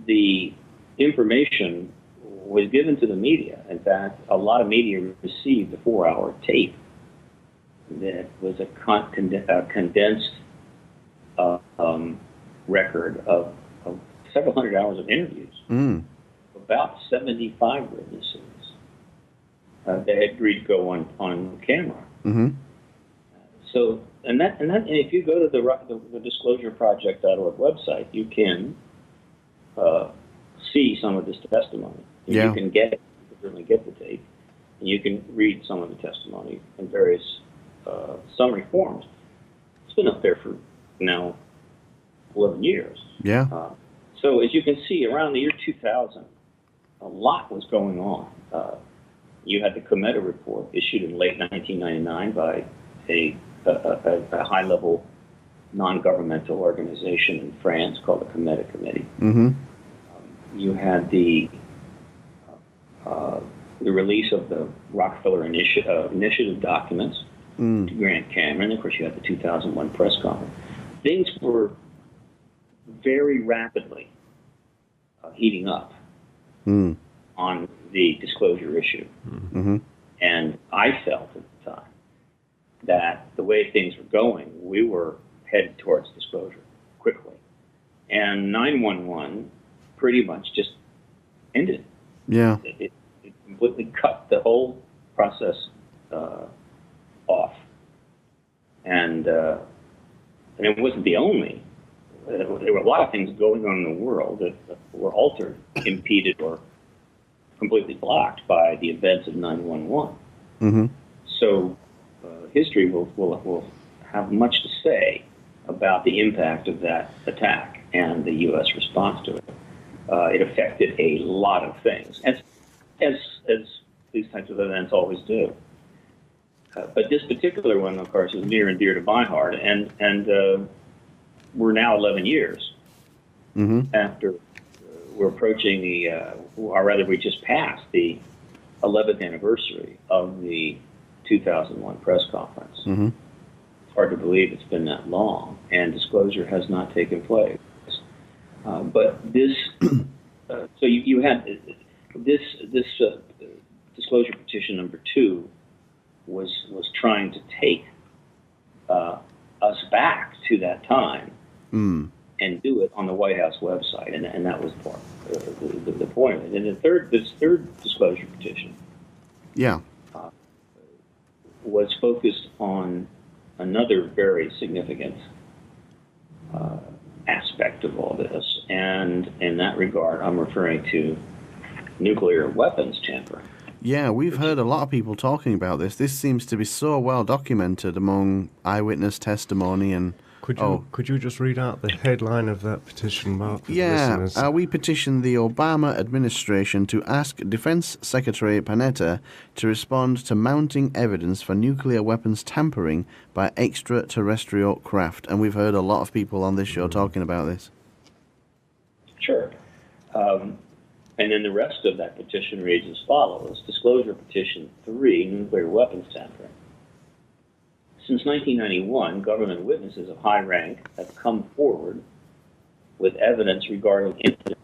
the information was given to the media. In fact, a lot of media received the 4-hour tape that was a condensed record of several hundred hours of interviews. About 75 witnesses that had agreed to go on camera. Mm-hmm. So, and if you go to the disclosureproject.org website, you can see some of this testimony. You can certainly get the tape, and you can read some of the testimony in various summary forms. It's been up there for now 11 years. Yeah. So as you can see, around the year 2000, a lot was going on. You had the Cometa report issued in late 1999 by a high-level non-governmental organization in France called the Cometa Committee. Mm-hmm. You had the release of the Rockefeller Initiative documents to Grant Cameron. Of course, you had the 2001 press conference. Things were very rapidly heating up on the disclosure issue. Mm-hmm. And I felt at the time that the way things were going, we were headed towards disclosure quickly. And 911 pretty much just ended. Yeah. It completely cut the whole process off. And it wasn't the only. There were a lot of things going on in the world that were altered, impeded, or completely blocked by the events of 911. Mm-hmm. So history will have much to say about the impact of that attack and the U.S. response to it. It affected a lot of things, as these types of events always do. But this particular one, of course, is near and dear to my heart, and we're now 11 years after we're approaching or rather we just passed the 11th anniversary of the 2001 press conference. Mm-hmm. It's hard to believe it's been that long, and disclosure has not taken place. But this, so you had this disclosure petition number 2 was trying to take us back to that time and do it on the White House website, and that was the point of it. And this third disclosure petition, was focused on another very significant aspect of all this, and in that regard, I'm referring to nuclear weapons tampering. Yeah, we've heard a lot of people talking about this. This seems to be so well documented among eyewitness testimony and. Could you just read out the headline of that petition, Mark? Yeah, we petitioned the Obama administration to ask Defense Secretary Panetta to respond to mounting evidence for nuclear weapons tampering by extraterrestrial craft. And we've heard a lot of people on this show talking about this. Sure. And then the rest of that petition reads as follows. Disclosure Petition 3, Nuclear Weapons Tampering, Since 1991, government witnesses of high rank have come forward with evidence regarding incidents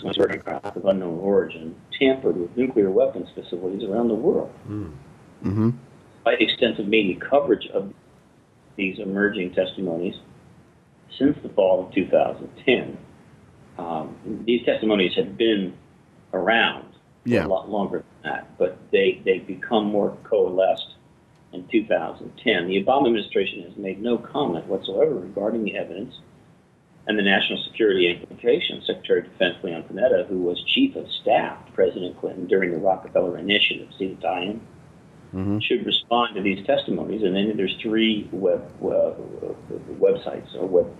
of aircraft of unknown origin tampered with nuclear weapons facilities around the world. Mm-hmm. Despite extensive media coverage of these emerging testimonies since the fall of 2010, these testimonies have been around for a lot longer than that, but they've become more coalesced in 2010. The Obama administration has made no comment whatsoever regarding the evidence and the national security implications. Secretary of Defense Leon Panetta, who was chief of staff to President Clinton during the Rockefeller Initiative, see the tie-in, should respond to these testimonies. And then there's 3 websites or web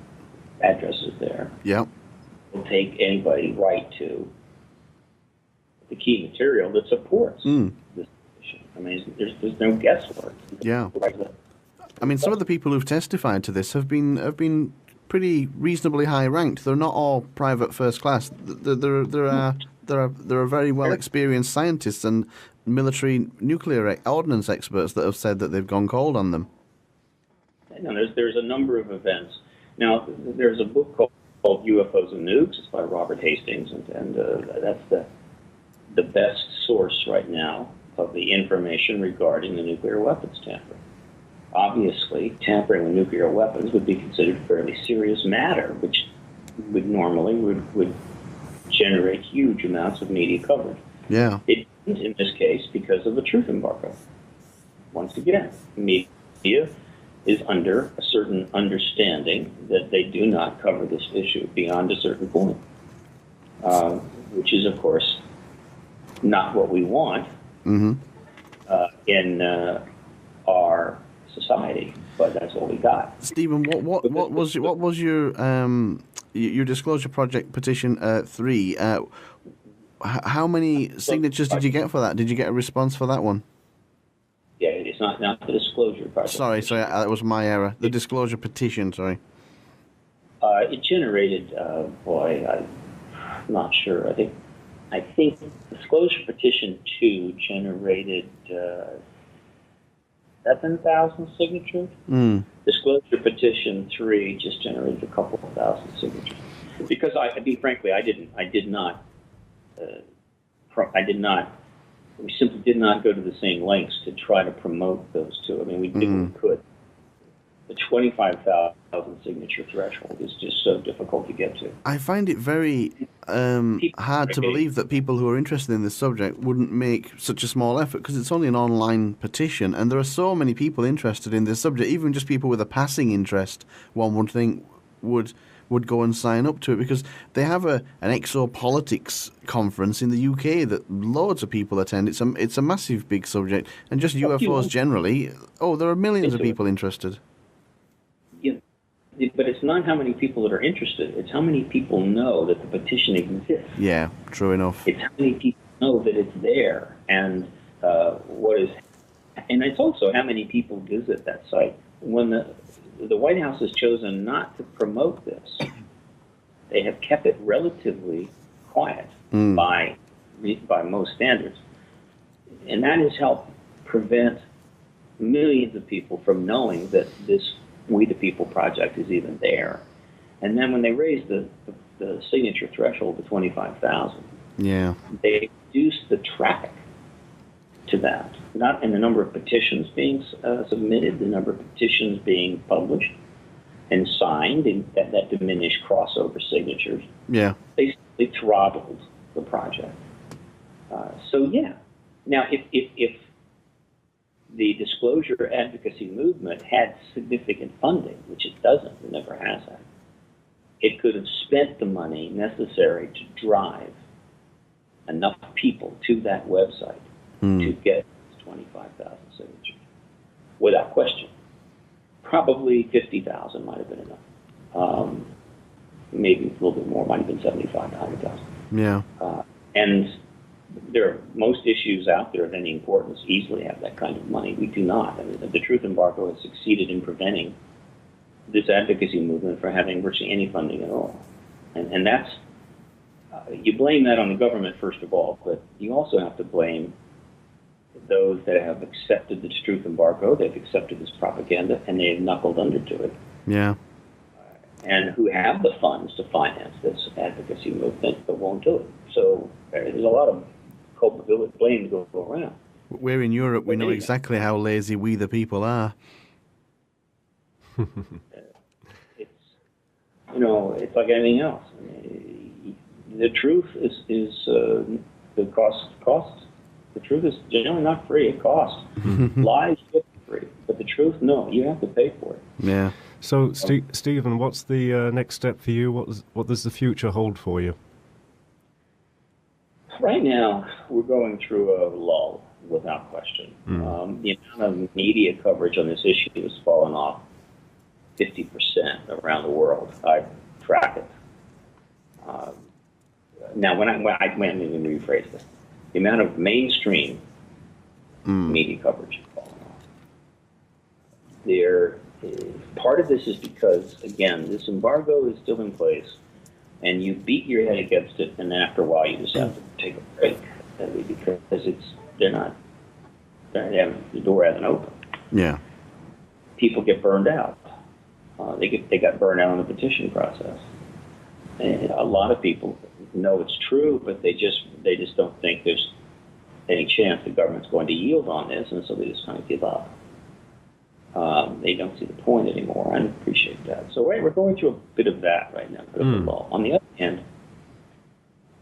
addresses there. Yep. Will take anybody right to the key material that supports this position. I mean, there's no guesswork. Yeah. I mean, some of the people who've testified to this have been pretty reasonably high ranked. They're not all private first class. There are very well experienced scientists and military nuclear ordnance experts that have said that they've gone cold on them. No, there's a number of events. Now, there's a book called UFOs and Nukes. It's by Robert Hastings, and that's the best source right now of the information regarding the nuclear weapons tampering. Obviously, tampering with nuclear weapons would be considered a fairly serious matter, which would generate huge amounts of media coverage. Yeah. It didn't in this case because of the truth embargo. Once again, media is under a certain understanding that they do not cover this issue beyond a certain point, which is, of course, not what we want in our society. But that's what we got. Stephen, what was your disclosure project petition 3? How many signatures did you get for that? Did you get a response for that one? Yeah, it's not the disclosure project. Sorry, that was my error. The disclosure petition, sorry. It generated, I'm not sure. I think disclosure petition 2 generated 7,000 signatures. Disclosure petition 3 just generated a couple of thousand signatures. Because we simply did not go to the same lengths to try to promote those two. I mean, we did what we could. The 25,000 signature threshold is just so difficult to get to. I find it very hard to believe that people who are interested in this subject wouldn't make such a small effort, because it's only an online petition, and there are so many people interested in this subject. Even just people with a passing interest, one would think would go and sign up to it, because they have an exopolitics conference in the UK that loads of people attend. It's a massive big subject, and just UFOs generally. Oh, there are millions of people interested. Yeah, but it's not how many people that are interested. It's how many people know that the petition exists. Yeah, true enough. It's how many people know that it's there, and and it's also how many people visit that site. When the White House has chosen not to promote this, they have kept it relatively quiet by most standards, and that has helped prevent millions of people from knowing that this We the People project is even there. And then when they raised the signature threshold to 25,000, they reduced the traffic to that, not in the number of petitions being submitted, the number of petitions being published and signed, and that diminished crossover signatures. Yeah. Basically throttled the project. Now, if the disclosure advocacy movement had significant funding, which it doesn't, it never has had, it could have spent the money necessary to drive enough people to that website to get 25,000 signatures, without question. Probably 50,000 might have been enough. Maybe a little bit more, might have been 75,000, 100,000. Yeah. And there are most issues out there of any importance easily have that kind of money. We do not. I mean, the truth embargo has succeeded in preventing this advocacy movement from having virtually any funding at all. And that's, you blame that on the government, first of all, but you also have to blame those that have accepted this truth embargo, they've accepted this propaganda, and they've knuckled under to it. Yeah. And who have the funds to finance this advocacy movement but won't do it. So there's a lot of culpability, blame to go around. We're in Europe. We know exactly how lazy we the people are. It's it's like anything else. The truth is the cost. The truth is generally not free. It costs. Lies get free, but the truth, no, you have to pay for it. Yeah. So, Stephen, what's the next step for you? What does the future hold for you? Right now, we're going through a lull, without question. The amount of media coverage on this issue has fallen off 50% around the world. I track it. Now, when I even rephrase this, the amount of mainstream media coverage has fallen off. Part of this is because, again, this embargo is still in place, and you beat your head against it, and then after a while you just have to take a break because the door hasn't opened. Yeah. People get burned out. They got burned out on the petition process. And a lot of people know it's true, but they just don't think there's any chance the government's going to yield on this, and so they just kind of give up. They don't see the point anymore. I appreciate that. So we're going through a bit of that right now, a bit of a lull. On the other hand,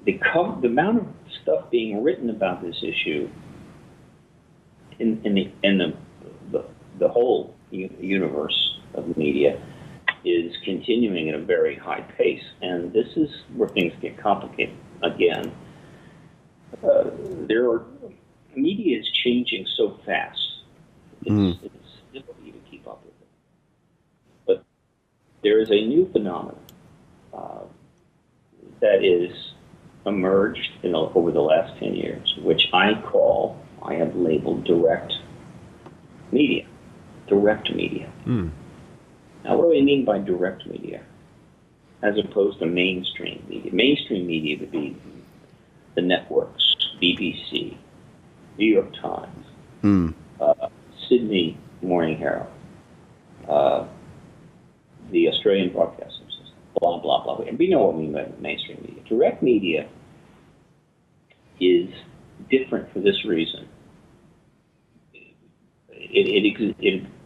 the amount of stuff being written about this issue in the whole universe of the media is continuing at a very high pace, and this is where things get complicated again. Media is changing so fast. It's difficult to keep up with it. But there is a new phenomenon that is emerged over the last 10 years, which I have labeled direct media. Direct media. Now, what do I mean by direct media, as opposed to mainstream media? Mainstream media would be the networks, BBC, New York Times, Sydney Morning Herald, the Australian Broadcasting System, blah, blah, blah. And we know what we mean by mainstream media. Direct media is different for this reason.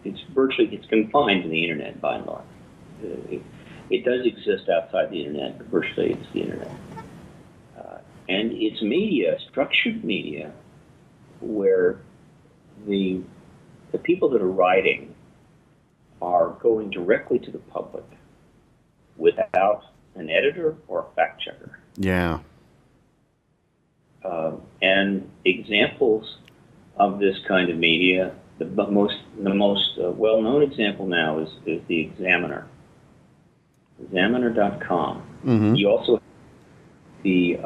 It's confined to the internet by and large. It does exist outside the internet, but virtually it's the internet. And it's media, structured media, where the people that are writing are going directly to the public without an editor or a fact checker. Yeah. And examples of this kind of media, the most well-known example now is the Examiner. Examiner.com. You also have the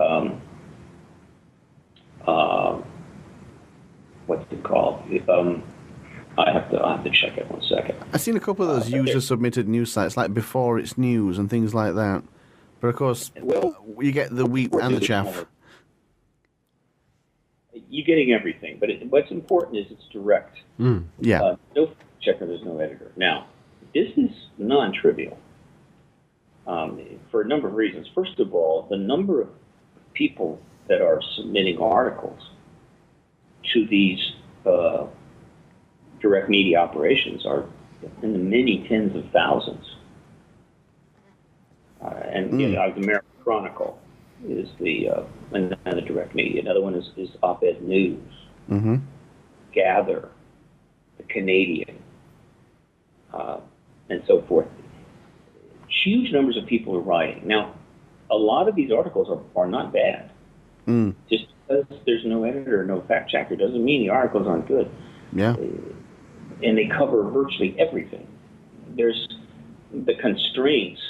what's it called? I have to check it 1 second. I've seen a couple of those user-submitted news sites, like Before It's News and things like that. But of course, you get the wheat and the chaff. You're getting everything, but what's important is it's direct. Yeah. No checker, there's no editor. Now, this is non-trivial for a number of reasons. First of all, the number of people that are submitting articles to these direct media operations are in the many tens of thousands. The American Chronicle is another direct media. Another one is Op-Ed News, Gather, the Canadian, and so forth. Huge numbers of people are writing. Now, a lot of these articles are not bad. Just because there's no editor or no fact checker doesn't mean the articles aren't good. Yeah. And they cover virtually everything. There's the constraints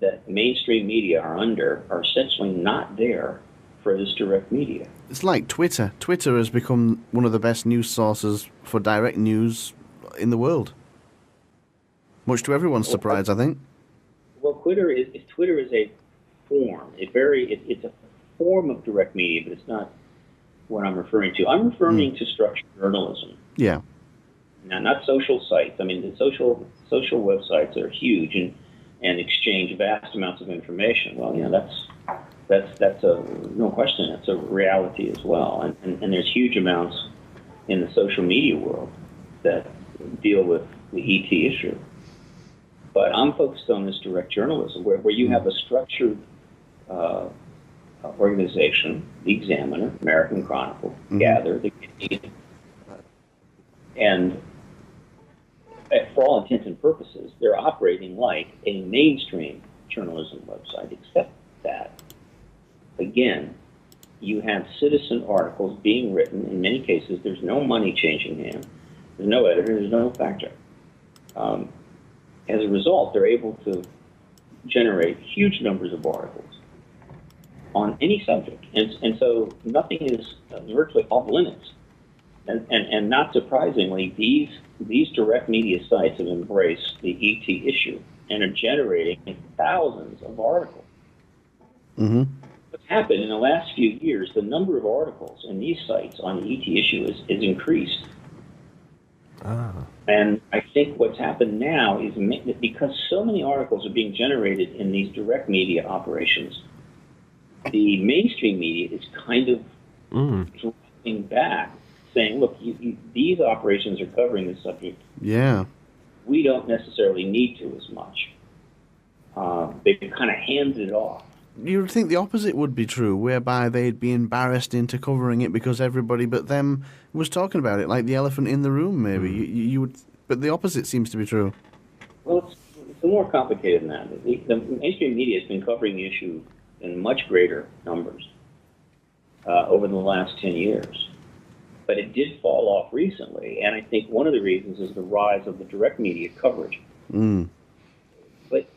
that mainstream media are under are essentially not there for this direct media. It's like Twitter. Twitter has become one of the best news sources for direct news in the world. Much to everyone's surprise, I think. Well, Twitter is a form. It's a form of direct media, but what I'm referring to. I'm referring to structured journalism. Yeah. Now, not social sites. I mean, the social websites are huge and exchange vast amounts of information. Well, that's a no question. That's a reality as well. And there's huge amounts in the social media world that deal with the ET issue. But I'm focused on this direct journalism, where you have a structured organization, the Examiner, American Chronicle, Gather, the Canadian, and for all intents and purposes, they're operating like a mainstream journalism website, except that, again, you have citizen articles being written. In many cases, there's no money changing hands. There's no editor. There's no fact check. As a result, they're able to generate huge numbers of articles on any subject. And so nothing is virtually off limits. And not surprisingly, these direct media sites have embraced the ET issue and are generating thousands of articles. Mm-hmm. What's happened in the last few years, the number of articles in these sites on the ET issue is increased. And I think what's happened now is because so many articles are being generated in these direct media operations, the mainstream media is kind of dropping back, saying, look, these operations are covering this subject. Yeah. We don't necessarily need to as much. They kind of handed it off. You would think the opposite would be true, whereby they'd be embarrassed into covering it because everybody but them was talking about it, like the elephant in the room, maybe. You would, but the opposite seems to be true. Well, it's more complicated than that. The mainstream media has been covering the issue in much greater numbers over the last 10 years. But it did fall off recently, and I think one of the reasons is the rise of the direct media coverage. But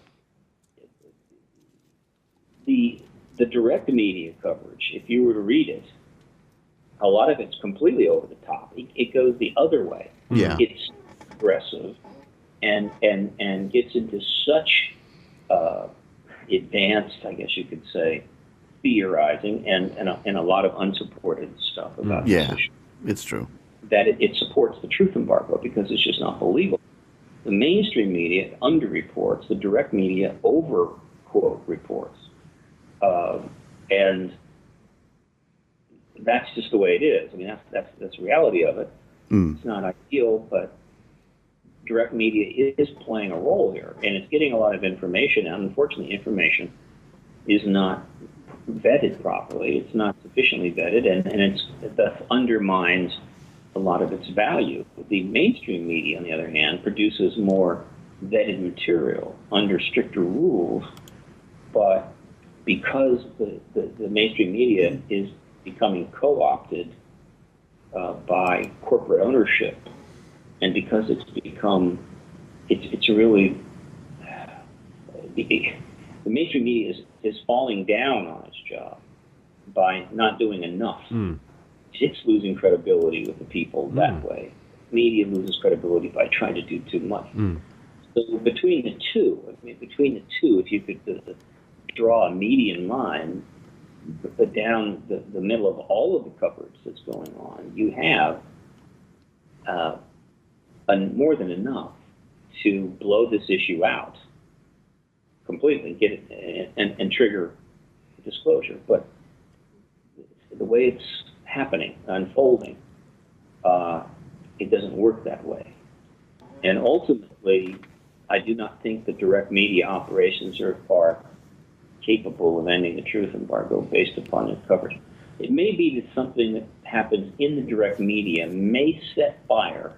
the direct media coverage, if you were to read it, a lot of it's completely over the top. It goes the other way. Yeah. It's aggressive and gets into such advanced, I guess you could say, theorizing and a lot of unsupported stuff about this issue. It's true. That it supports the truth embargo because it's just not believable. The mainstream media underreports, the direct media over-quote reports. And that's just the way it is. I mean, that's the reality of it. It's not ideal, but direct media is playing a role here, and it's getting a lot of information, and unfortunately, information is not vetted properly. It's not sufficiently vetted, and that undermines a lot of its value. The mainstream media, on the other hand, produces more vetted material under stricter rules, but because the mainstream media is becoming co-opted by corporate ownership, and because it's really the mainstream media is falling down on its job by not doing enough. It's losing credibility with the people that way. Media loses credibility by trying to do too much. So between the two, if you could draw a median line down the middle of all of the coverage that's going on, you have more than enough to blow this issue out completely, get it and trigger disclosure. But the way it's happening, unfolding, it doesn't work that way. And ultimately, I do not think the direct media operations are capable of ending the truth embargo based upon their coverage. It may be that something that happens in the direct media may set fire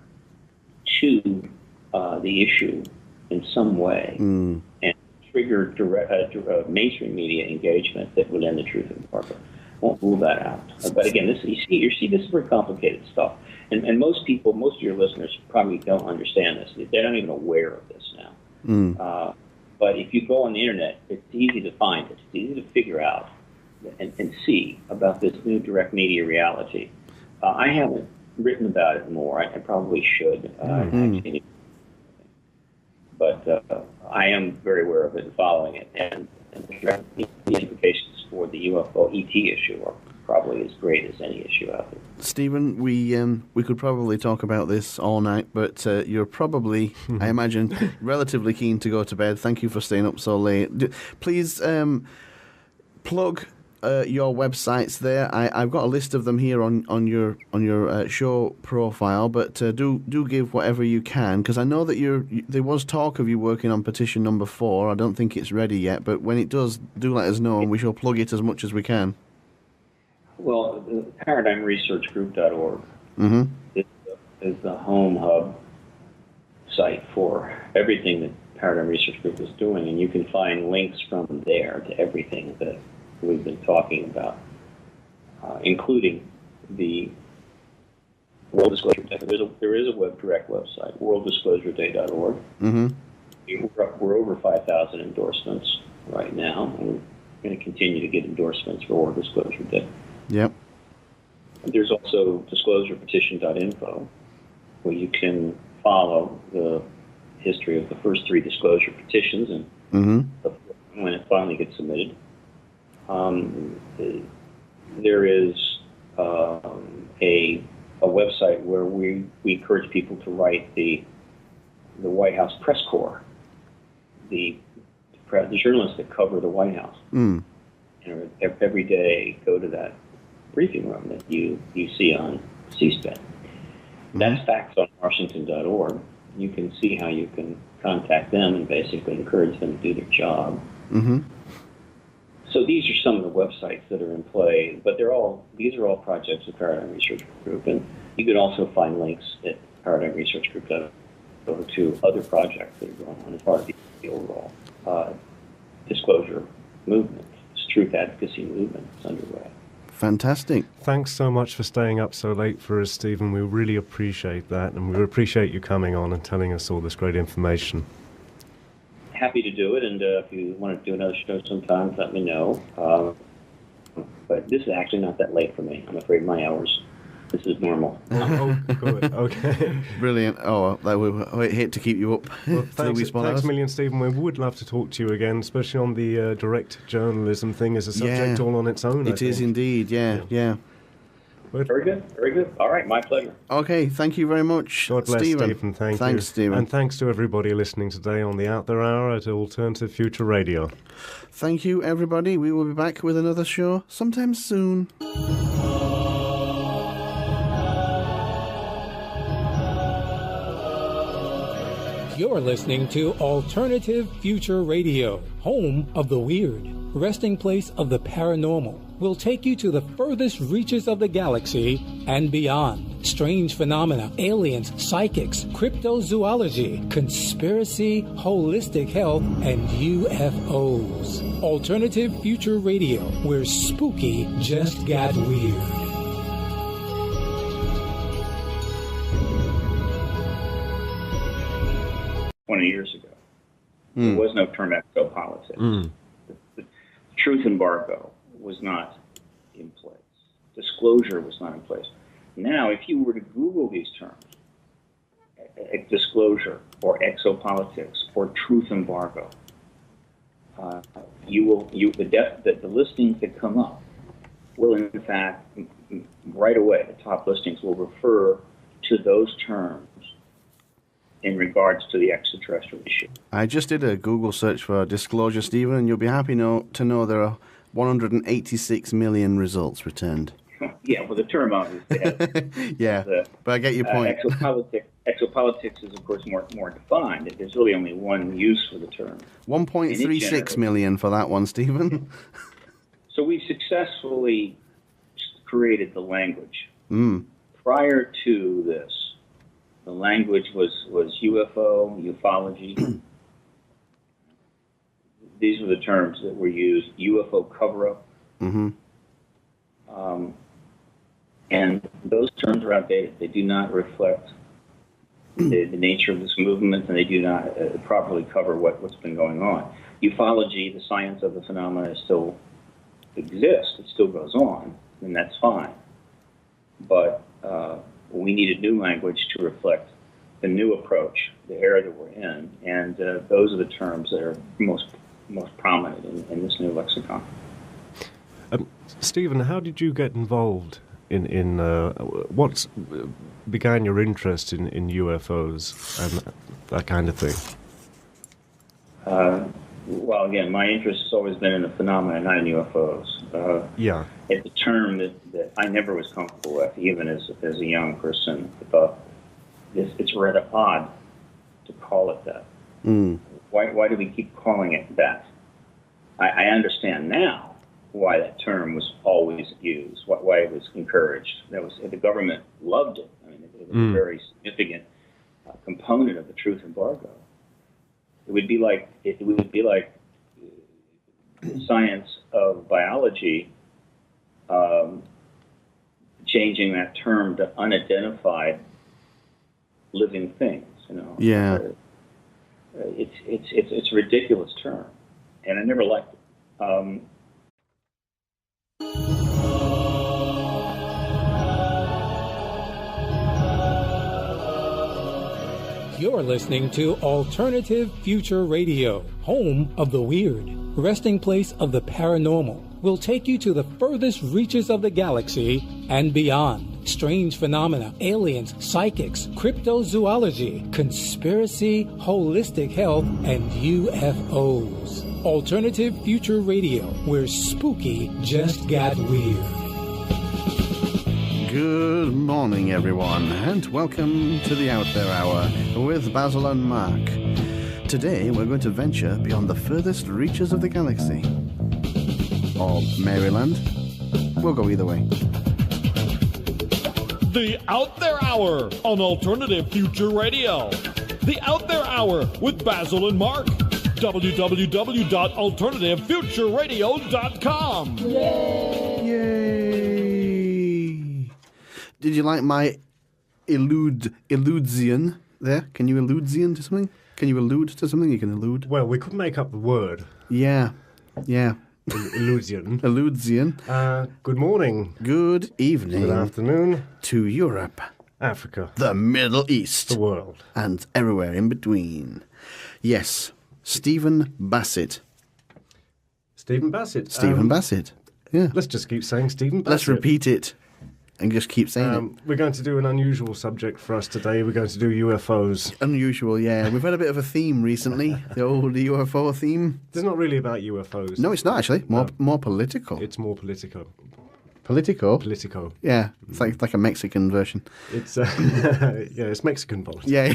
to the issue in some way and trigger mainstream media engagement that would end the truth embargo. Won't rule that out. But again, this is very complicated stuff. And most people, most of your listeners probably don't understand this. They're not even aware of this now. But if you go on the internet, it's easy to find it. It's easy to figure out and see about this new direct media reality. I haven't written about it more. I probably should. But I am very aware of it and following it. And the implications for the UFO ET issue probably as great as any issue out there. Stephen, we could probably talk about this all night, but you're probably, I imagine, relatively keen to go to bed. Thank you for staying up so late. Please plug your websites there. I've got a list of them here on your show profile, but do give whatever you can, because I know that there was talk of you working on petition number 4. I don't think it's ready yet, but when it does, do let us know, and we shall plug it as much as we can. Well, ParadigmResearchGroup.org is the home hub site for everything that Paradigm Research Group is doing, and you can find links from there to everything that we've been talking about, including the World Disclosure Day. There is a direct website, worlddisclosureday.org. We're over 5,000 endorsements right now, and we're going to continue to get endorsements for World Disclosure Day. Yep. There's also disclosurepetition.info, where you can follow the history of the first 3 disclosure petitions and when it finally gets submitted. There is a website where we encourage people to write the White House press corps, the journalists that cover the White House. Every day go to that briefing room that you see on C-SPAN. That's factsonwashington.org. You can see how you can contact them and basically encourage them to do their job. So these are some of the websites that are in play, but these are all projects of Paradigm Research Group, and you can also find links at ParadigmResearchGroup.org to other projects that are going on as part of the overall disclosure movement. This truth advocacy movement is underway. Fantastic. Thanks so much for staying up so late for us, Stephen. We really appreciate that, and we appreciate you coming on and telling us all this great information. Happy to do it, and if you want to do another show sometime, let me know. But this is actually not that late for me. I'm afraid my hours, this is normal. Oh, good. Okay. Brilliant. Oh, I hate to keep you up. Well, thanks a million, Stephen. We would love to talk to you again, especially on the direct journalism thing as a subject all on its own. It is indeed, yeah. Very good. All right, my pleasure. Okay, thank you very much, God bless, Stephen. Thanks, you. Stephen. And thanks to everybody listening today on the Out There Hour at Alternative Future Radio. Thank you, everybody. We will be back with another show sometime soon. You're listening to Alternative Future Radio, home of the weird, resting place of the paranormal. Will take you to the furthest reaches of the galaxy and beyond. Strange phenomena, aliens, psychics, cryptozoology, conspiracy, holistic health, and UFOs. Alternative Future Radio, where spooky just got weird. Years ago, there was no term exopolitics. The truth embargo was not in place. Disclosure was not in place. Now, if you were to Google these terms, disclosure or exopolitics or truth embargo, the listings that come up will, in fact, right away, the top listings will refer to those terms in regards to the extraterrestrial issue. I just did a Google search for disclosure, Stephen, and you'll be happy to know there are 186 million results returned. Yeah, well, the term obviously has but I get your point. Exopolitics is, of course, more defined. There's really only one use for the term. 1.36 million for that one, Stephen. So we successfully created the language. Prior to this, the language was UFO, ufology. These were the terms that were used. UFO cover-up. And those terms are outdated. They do not reflect the nature of this movement, and they do not properly cover what's been going on. Ufology, the science of the phenomena, still exists. It still goes on, and that's fine. But we needed new language to reflect the new approach, the era that we're in, and those are the terms that are most prominent in this new lexicon. Stephen, how did you get involved in what began your interest in UFOs and that kind of thing? Well, again, my interest has always been in the phenomena, not in UFOs. Yeah. It's a term that I never was comfortable with, even as a young person. I thought it's rather odd to call it that. Mm. Why do we keep calling it that? I understand now why that term was always used, why it was encouraged. The government loved it. I mean, it was a very significant component of the truth embargo. It would be like the science of biology changing that term to unidentified living things. Yeah. It's a ridiculous term, and I never liked it. You're listening to Alternative Future Radio, home of the weird, resting place of the paranormal. Will take you to the furthest reaches of the galaxy and beyond. Strange phenomena, aliens, psychics, cryptozoology, conspiracy, holistic health, and UFOs. Alternative Future Radio, where spooky just got weird. Good morning, everyone, and welcome to the Out There Hour with Basil and Mark. Today, we're going to venture beyond the furthest reaches of the galaxy. Or Maryland. We'll go either way. The Out There Hour on Alternative Future Radio. The Out There Hour with Basil and Mark. www.alternativefutureradio.com. Yay! Did you like my illusion there? Can you illusion to something? Can you allude to something? You can allude. Well, we couldn't make up the word. Yeah. Illusion. Illusion. Good morning. Good evening. Good afternoon. To Europe. Africa. The Middle East. The world. And everywhere in between. Yes. Stephen Bassett. Stephen Bassett. Stephen Bassett. Yeah. Let's just keep saying Stephen Bassett. Let's repeat it and just keep saying it. We're going to do an unusual subject for us today. We're going to do UFOs. Unusual, yeah. We've had a bit of a theme recently, the old UFO theme. It's not really about UFOs. No, it's not actually. More political. It's more politico. Politico? Politico. Yeah, it's like a Mexican version. It's it's Mexican politics. Yeah.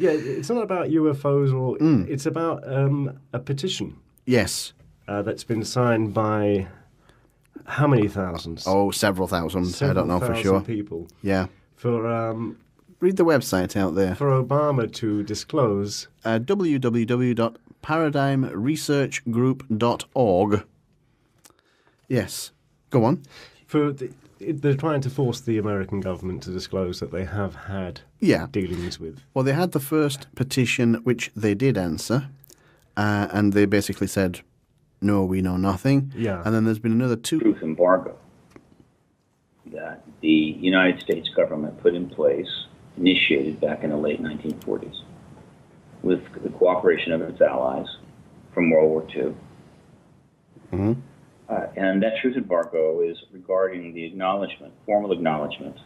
It's not about UFOs or it's about a petition. Yes. That's been signed by how many thousands? Oh, several thousand. I don't know for sure. People. Yeah. For read the website out there. For Obama to disclose www.paradigmresearchgroup.org. Yes. Go on. They're trying to force the American government to disclose that they have had dealings with. Well, they had the first petition, which they did answer, and they basically said, no, we know nothing. Yeah. And then there's been another two. Truth embargo that the United States government put in place, initiated back in the late 1940s, with the cooperation of its allies from World War II. Mm-hmm. And that truth embargo is regarding the formal acknowledgement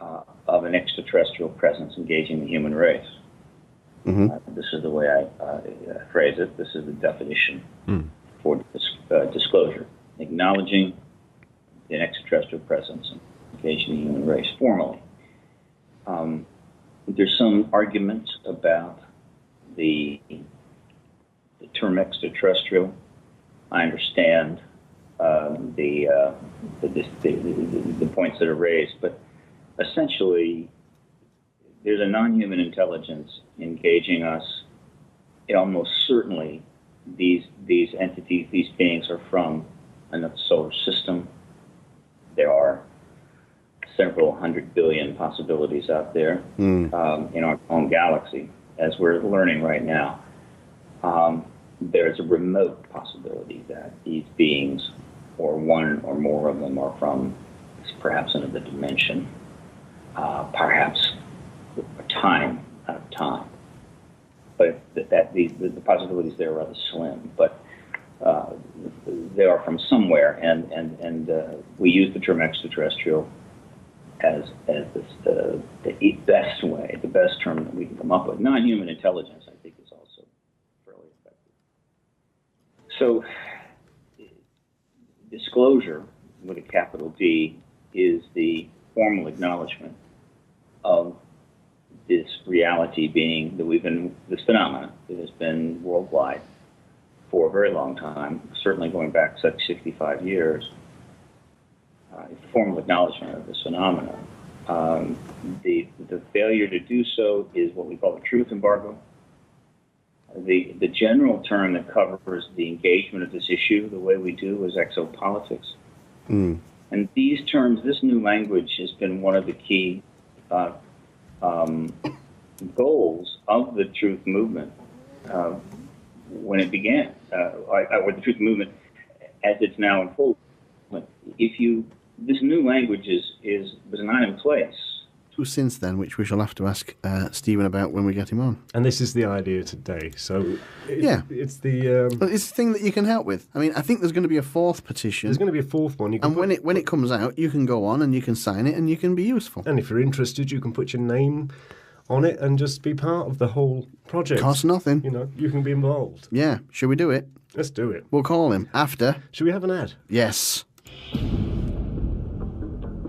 of an extraterrestrial presence engaging the human race. Mm-hmm. This is the way I phrase it. This is the definition for disclosure. Acknowledging an extraterrestrial presence engaging the human race formally. There's some argument about the term extraterrestrial. I understand the points that are raised, but essentially, there's a non-human intelligence engaging us. Almost certainly, these entities, these beings, are from another solar system. There are several 100 billion possibilities out there in our own galaxy, as we're learning right now. There's a remote possibility that these beings, or one or more of them, are from perhaps another dimension, perhaps out of time. But that the possibilities there are rather slim, but they are from somewhere, and we use the term extraterrestrial as the best way, the best term that we can come up with. Non-human intelligence, I think, is also fairly effective. So, disclosure with a capital D is the formal acknowledgement of this reality being that this phenomena that has been worldwide for a very long time, certainly going back 65 years. Formal acknowledgement of this phenomena. The failure to do so is what we call a truth embargo. The general term that covers the engagement of this issue the way we do is exopolitics. And these terms, this new language has been one of the key goals of the truth movement when it began, or the truth movement as it's now unfolded. This new language was not in place. Since then, which we shall have to ask Stephen about when we get him on. And this is the idea today. So it's the it's the thing that you can help with. I mean, I think there's going to be a fourth petition. There's going to be a fourth one. And when it comes out, you can go on and you can sign it and you can be useful. And if you're interested, you can put your name on it and just be part of the whole project. Costs nothing. You know, you can be involved. Yeah. Should we do it? Let's do it. We'll call him after. Should we have an ad? Yes.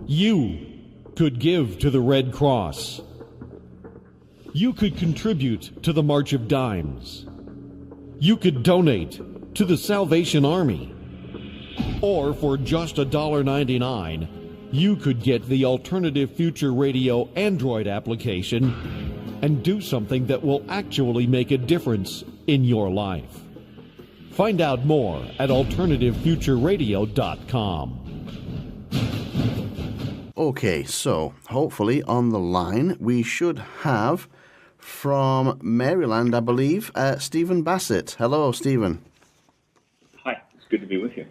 You could give to the Red Cross. You could contribute to the March of Dimes. You could donate to the Salvation Army. Or for just $1.99, you could get the Alternative Future Radio Android application and do something that will actually make a difference in your life. Find out more at alternativefutureradio.com. Okay, so hopefully on the line we should have from Maryland, I believe, Stephen Bassett. Hello, Stephen. Hi, it's good to be with you.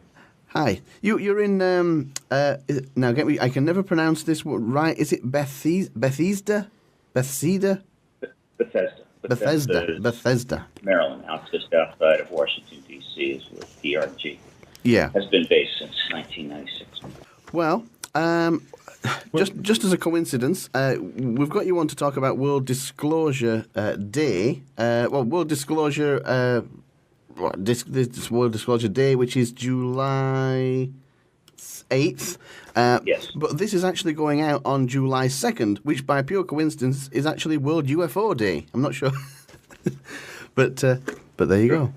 Hi. You're in, now get me, I can never pronounce this right. Is it Bethesda? Bethesda, Maryland, just outside of Washington, D.C. is where PRG has been based since 1996. Well, just as a coincidence, we've got you on to talk about World Disclosure Day. World Disclosure, this World Disclosure Day, which is July 8th. Yes. But this is actually going out on July 2nd, which by pure coincidence is actually World UFO Day. I'm not sure. but there you go.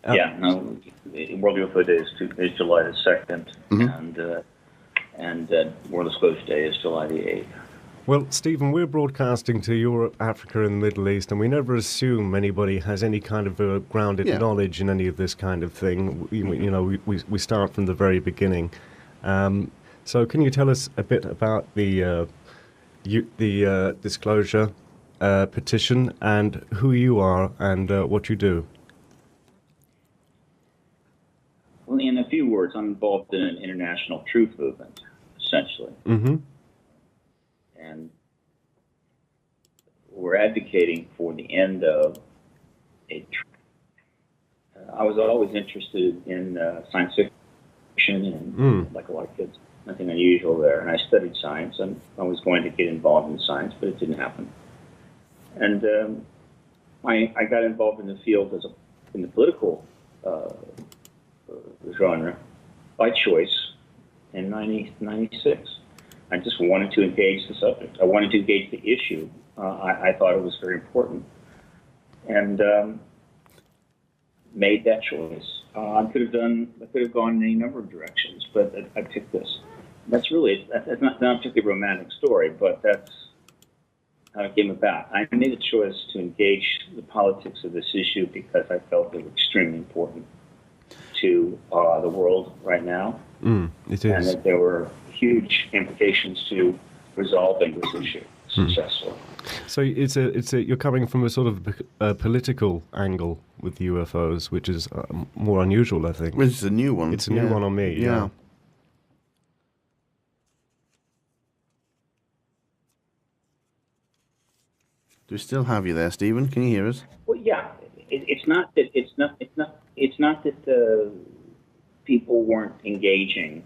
World UFO Day is July the 2nd, and World Disclosure Day is July the 8th. Well, Stephen, we're broadcasting to Europe, Africa, and the Middle East, and we never assume anybody has any kind of grounded knowledge in any of this kind of thing. We start from the very beginning. So, can you tell us a bit about the disclosure petition and who you are and what you do? Well, in a few words, I'm involved in an international truth movement, essentially. Mm-hmm. And we're advocating for the end of I was always interested in science fiction and like a lot of kids, nothing unusual there. And I studied science, and I was going to get involved in science, but it didn't happen. And I got involved in the field in the political genre by choice in 1996. I just wanted to engage the subject. I wanted to engage the issue. I thought it was very important, and made that choice. I could have gone in any number of directions, but I picked this. That's not a particularly romantic story, but that's how it came about. I made a choice to engage the politics of this issue because I felt it was extremely important to the world right now. It is. And that there were huge implications to resolving this issue successfully. So you're coming from a sort of political angle with UFOs, which is more unusual, I think. Which is a new one. It's a new one on me. Yeah. Do we still have you there, Stephen? Can you hear us? Well, yeah. it's not that people weren't engaging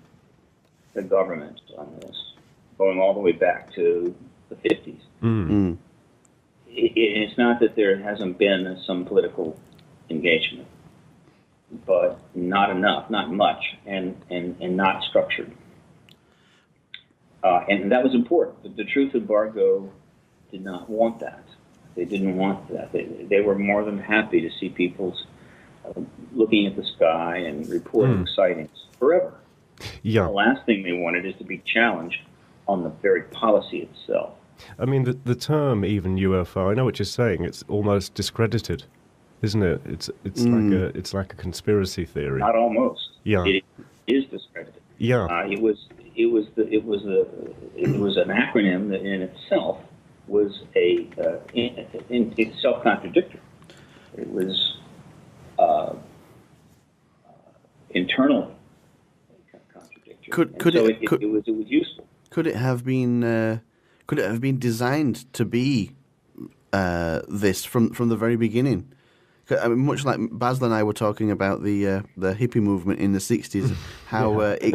the government on this, going all the way back to the 50s. It's not that there hasn't been some political engagement, but not enough, not much, and not structured. And that was important. The truth embargo did not want that. They didn't want that. They were more than happy to see people looking at the sky and reporting sightings forever. Yeah. The last thing they wanted is to be challenged on the very policy itself. I mean, the term even UFO, I know what you're saying, it's almost discredited, isn't it? It's like a conspiracy theory. Not almost. Yeah. It is discredited. Yeah. It was an acronym that in itself was it's self-contradictory. It was internally contradictory. It was useful. Could it have been designed to be this from the very beginning? I mean, much like Basil and I were talking about the hippie movement in the 60s, how it